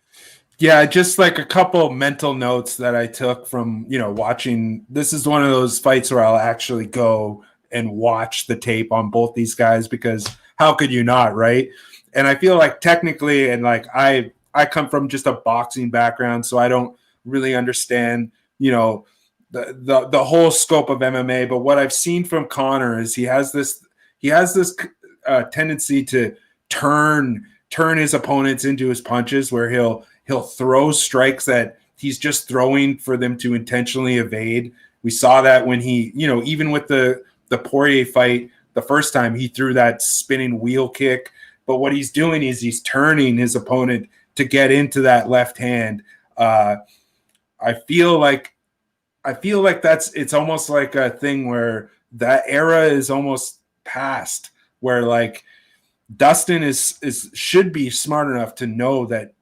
Speaker 2: Yeah, just like a couple mental notes that I took from, watching. This is one of those fights where I'll actually go and watch the tape on both these guys, because how could you not, right? And I feel like technically, and like I come from just a boxing background, so I don't really understand, the whole scope of MMA. But what I've seen from Conor is he has this tendency to turn his opponents into his punches, where he'll throw strikes that he's just throwing for them to intentionally evade. We saw that when he, even with the Poirier fight, the first time he threw that spinning wheel kick. But what he's doing is he's turning his opponent to get into that left hand. I feel like it's almost like a thing where that era is almost past, where like Dustin should be smart enough to know that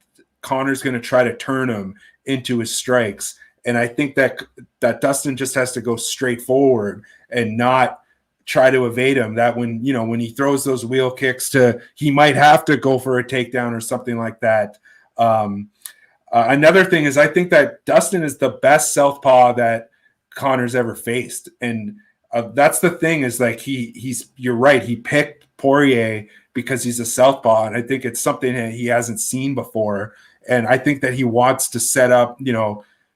Speaker 2: Conor's going to try to turn him into his strikes. And I think that Dustin just has to go straight forward and not try to evade him. That when he throws those wheel kicks, he might have to go for a takedown or something like that. Another thing is, I think that Dustin is the best southpaw that Conor's ever faced. And that's the thing, is like you're right. He picked Poirier because he's a southpaw. And I think it's something that he hasn't seen before. And I think that he wants to set up,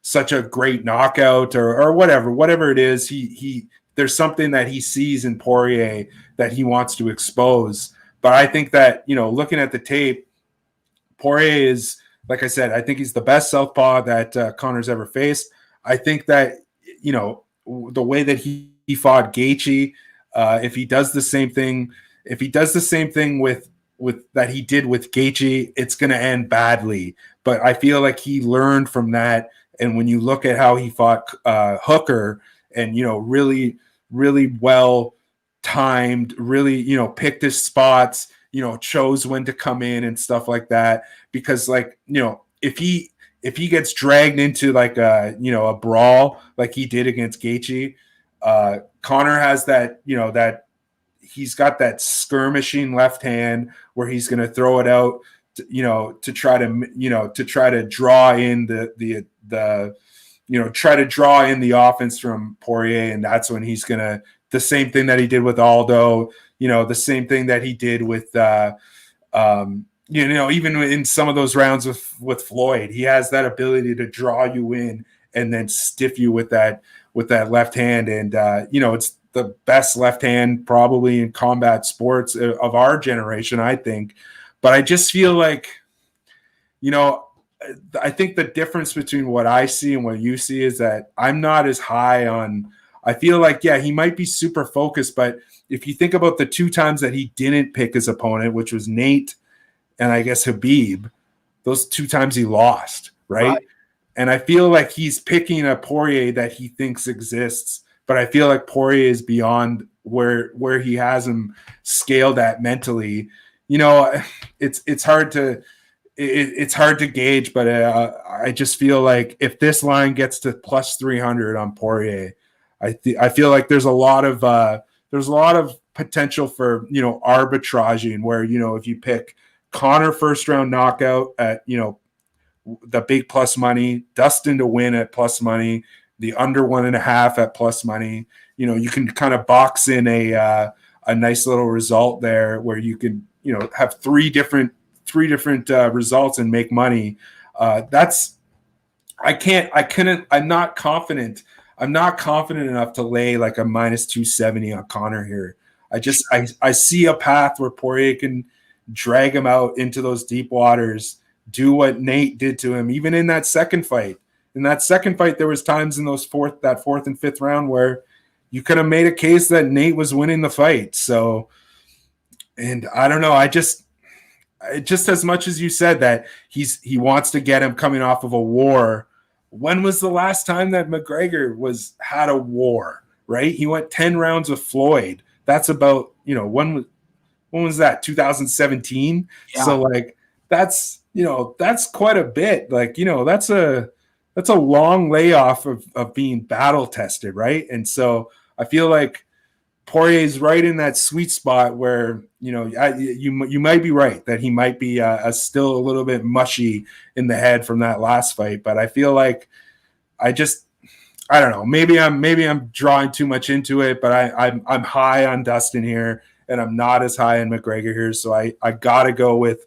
Speaker 2: such a great knockout or whatever it is. There's something that he sees in Poirier that he wants to expose. But I think that, looking at the tape, Poirier is, like I said, I think he's the best southpaw that Conor's ever faced. I think that, the way that he fought Gaethje, if he does the same thing with that he did with Gaethje, it's going to end badly. But I feel like he learned from that. And when you look at how he fought Hooker, and really, really well timed, really picked his spots, chose when to come in and stuff like that. Because like if he gets dragged into like a brawl like he did against Gaethje, Conor has that that he's got that skirmishing left hand where he's going to throw it out to try to draw in try to draw in the offense from Poirier. And that's when he's going to, the same thing that he did with Aldo, the same thing that he did with, even in some of those rounds with Floyd, he has that ability to draw you in and then stiff you with that left hand. And, it's the best left hand probably in combat sports of our generation, I think. But I just feel like, I think the difference between what I see and what you see is that I'm not as high on. I feel like, yeah, he might be super focused, but if you think about the 2 times that he didn't pick his opponent, which was Nate and I guess Khabib, those 2 times he lost, right? And I feel like he's picking a Poirier that he thinks exists, but I feel like Poirier is beyond where he has him scaled at mentally. It's hard to. It's hard to gauge, but I just feel like if this line gets to plus 300 on Poirier, I feel like there's a lot of potential for arbitraging where if you pick Conor first round knockout at, you know, the big plus money, Dustin to win at plus money, the under 1.5 at plus money. You know, you can kind of box in a nice little result there where you can, you know, have three different results and make money. I'm not confident enough to lay like a minus 270 on Conor here. I see a path where Poirier can drag him out into those deep waters, do what Nate did to him, even in that second fight. In that second fight, there was times in those fourth and fifth round where you could have made a case that Nate was winning the fight. So, and I don't know, just as much as you said that he wants to get him coming off of a war. When was the last time that McGregor had a war, right? He went 10 rounds with Floyd. That's about, you know, when was that? 2017. Yeah. So like, that's quite a bit. Like, you know, that's a long layoff of being battle tested. Right. And so I feel like Poirier's right in that sweet spot where, you know, you might be right that he might be still a little bit mushy in the head from that last fight. But I feel like I don't know. Maybe I'm drawing too much into it, but I'm high on Dustin here, and I'm not as high on McGregor here. So I gotta go with,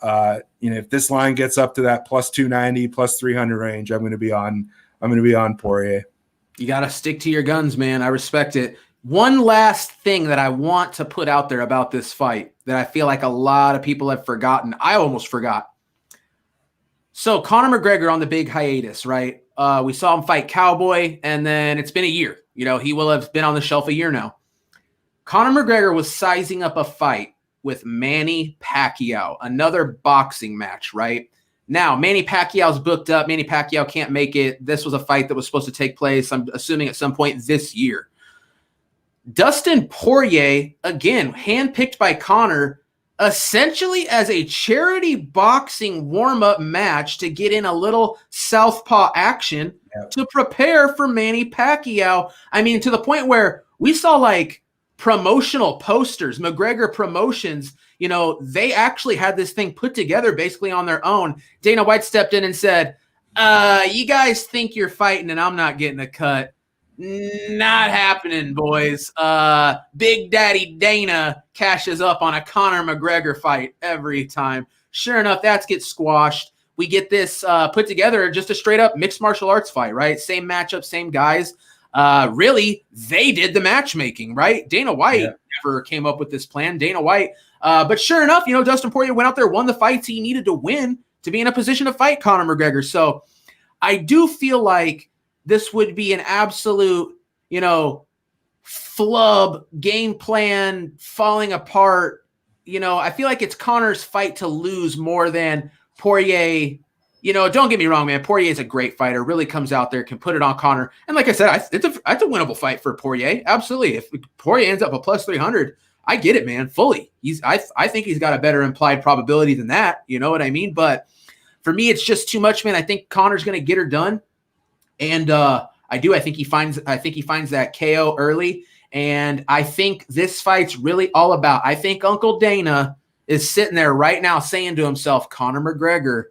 Speaker 2: you know, if this line gets up to that plus 290, plus 300 range, I'm gonna be on Poirier.
Speaker 1: You gotta stick to your guns, man. I respect it. One last thing that I want to put out there about this fight that I feel like a lot of people have forgotten. I almost forgot. So Conor McGregor on the big hiatus, right? We saw him fight Cowboy, and then it's been a year. You know, he will have been on the shelf a year now. Conor McGregor was sizing up a fight with Manny Pacquiao, another boxing match, right? Now, Manny Pacquiao's booked up. Manny Pacquiao can't make it. This was a fight that was supposed to take place, I'm assuming, at some point this year. Dustin Poirier, again, handpicked by Conor, essentially as a charity boxing warm-up match to get in a little southpaw action to prepare for Manny Pacquiao. I mean, to the point where we saw like promotional posters, McGregor Promotions, you know, they actually had this thing put together basically on their own. Dana White stepped in and said, you guys think you're fighting and I'm not getting a cut. Not happening, boys. Big Daddy Dana cashes up on a Conor McGregor fight every time. Sure enough, that gets squashed. We get this put together, just a straight up mixed martial arts fight, right? Same matchup, same guys. Really, they did the matchmaking, right? Dana White never came up with this plan. Dana White. But sure enough, you know, Dustin Poirier went out there, won the fights he needed to win to be in a position to fight Conor McGregor. So I do feel like this would be an absolute, you know, flub game plan falling apart. You know, I feel like it's Conor's fight to lose more than Poirier. You know, don't get me wrong, man. Poirier is a great fighter, really comes out there, can put it on Conor. And like I said, it's a winnable fight for Poirier. Absolutely. If Poirier ends up a plus 300, I get it, man, fully. I think he's got a better implied probability than that. You know what I mean? But for me, it's just too much, man. I think Conor's going to get her done. And I think he finds that KO early. And I think this fight's really all about, I think Uncle Dana is sitting there right now saying to himself, Conor McGregor,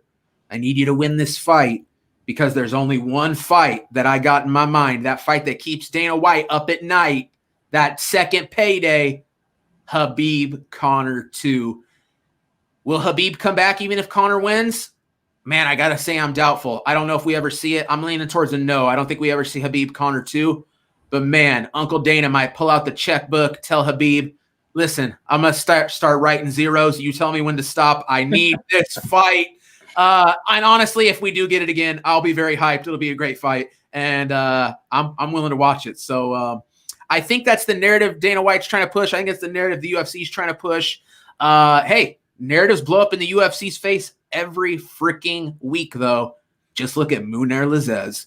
Speaker 1: I need you to win this fight because there's only one fight that I got in my mind, that fight that keeps Dana White up at night, that second payday, Khabib Conor 2. Will Khabib come back even if Conor wins? Man, I got to say I'm doubtful. I don't know if we ever see it. I'm leaning towards a no. I don't think we ever see Khabib Conor 2. But, man, Uncle Dana might pull out the checkbook, tell Khabib, listen, I'm going to start writing zeros. You tell me when to stop. I need this fight. And honestly, if we do get it again, I'll be very hyped. It'll be a great fight. And I'm willing to watch it. So I think that's the narrative Dana White's trying to push. I think it's the narrative the UFC's trying to push. Hey, narratives blow up in the UFC's face every freaking week, though. Just look at Munir Lazez.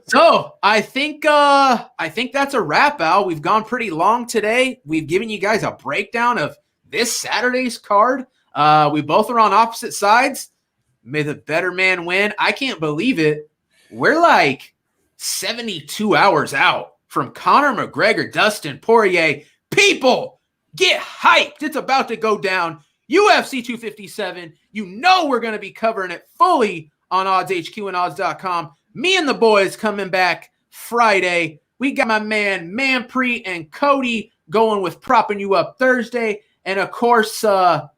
Speaker 1: So I think that's a wrap, Al. We've gone pretty long today. We've given you guys a breakdown of this Saturday's card. We both are on opposite sides. May the better man win. I can't believe it. We're like 72 hours out from Conor McGregor, Dustin Poirier. People, get hyped. It's about to go down. UFC 257. You know we're going to be covering it fully on Odds HQ and odds.com. Me and the boys coming back Friday. We got my man Manpreet and Cody going with propping you up Thursday. And of course,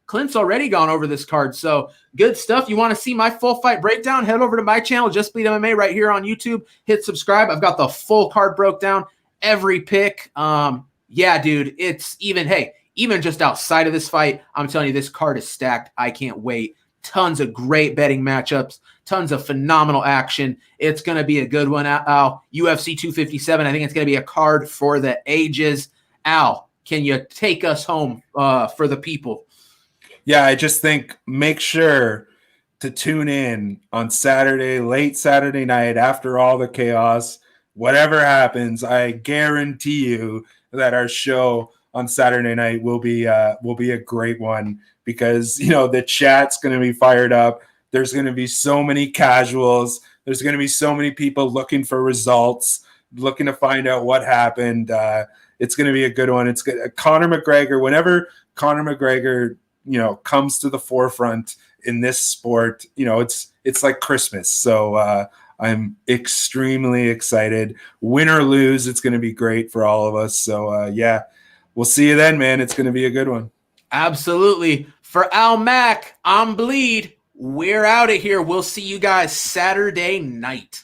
Speaker 1: Clint's already gone over this card. So good stuff. You want to see my full fight breakdown? Head over to my channel, Just Bleed MMA, right here on YouTube. Hit subscribe. I've got the full card broke down, every pick. Yeah, dude, it's even just outside of this fight, I'm telling you, this card is stacked. I can't wait. Tons of great betting matchups, tons of phenomenal action. It's going to be a good one, Al. UFC 257, I think it's going to be a card for the ages. Al, can you take us home for the people?
Speaker 2: Yeah, I just think make sure to tune in on Saturday, late Saturday night, after all the chaos. Whatever happens, I guarantee you that our show on Saturday night will be a great one, because the chat's going to be fired up. There's going to be so many casuals. There's going to be so many people looking for results, looking to find out what happened. It's going to be a good one. It's good. Conor McGregor. Whenever Conor McGregor, comes to the forefront in this sport, it's like Christmas. So I'm extremely excited. Win or lose, it's going to be great for all of us. So yeah. We'll see you then, man. It's going to be a good one.
Speaker 1: Absolutely. For Al Mack, I'm Bleed. We're out of here. We'll see you guys Saturday night.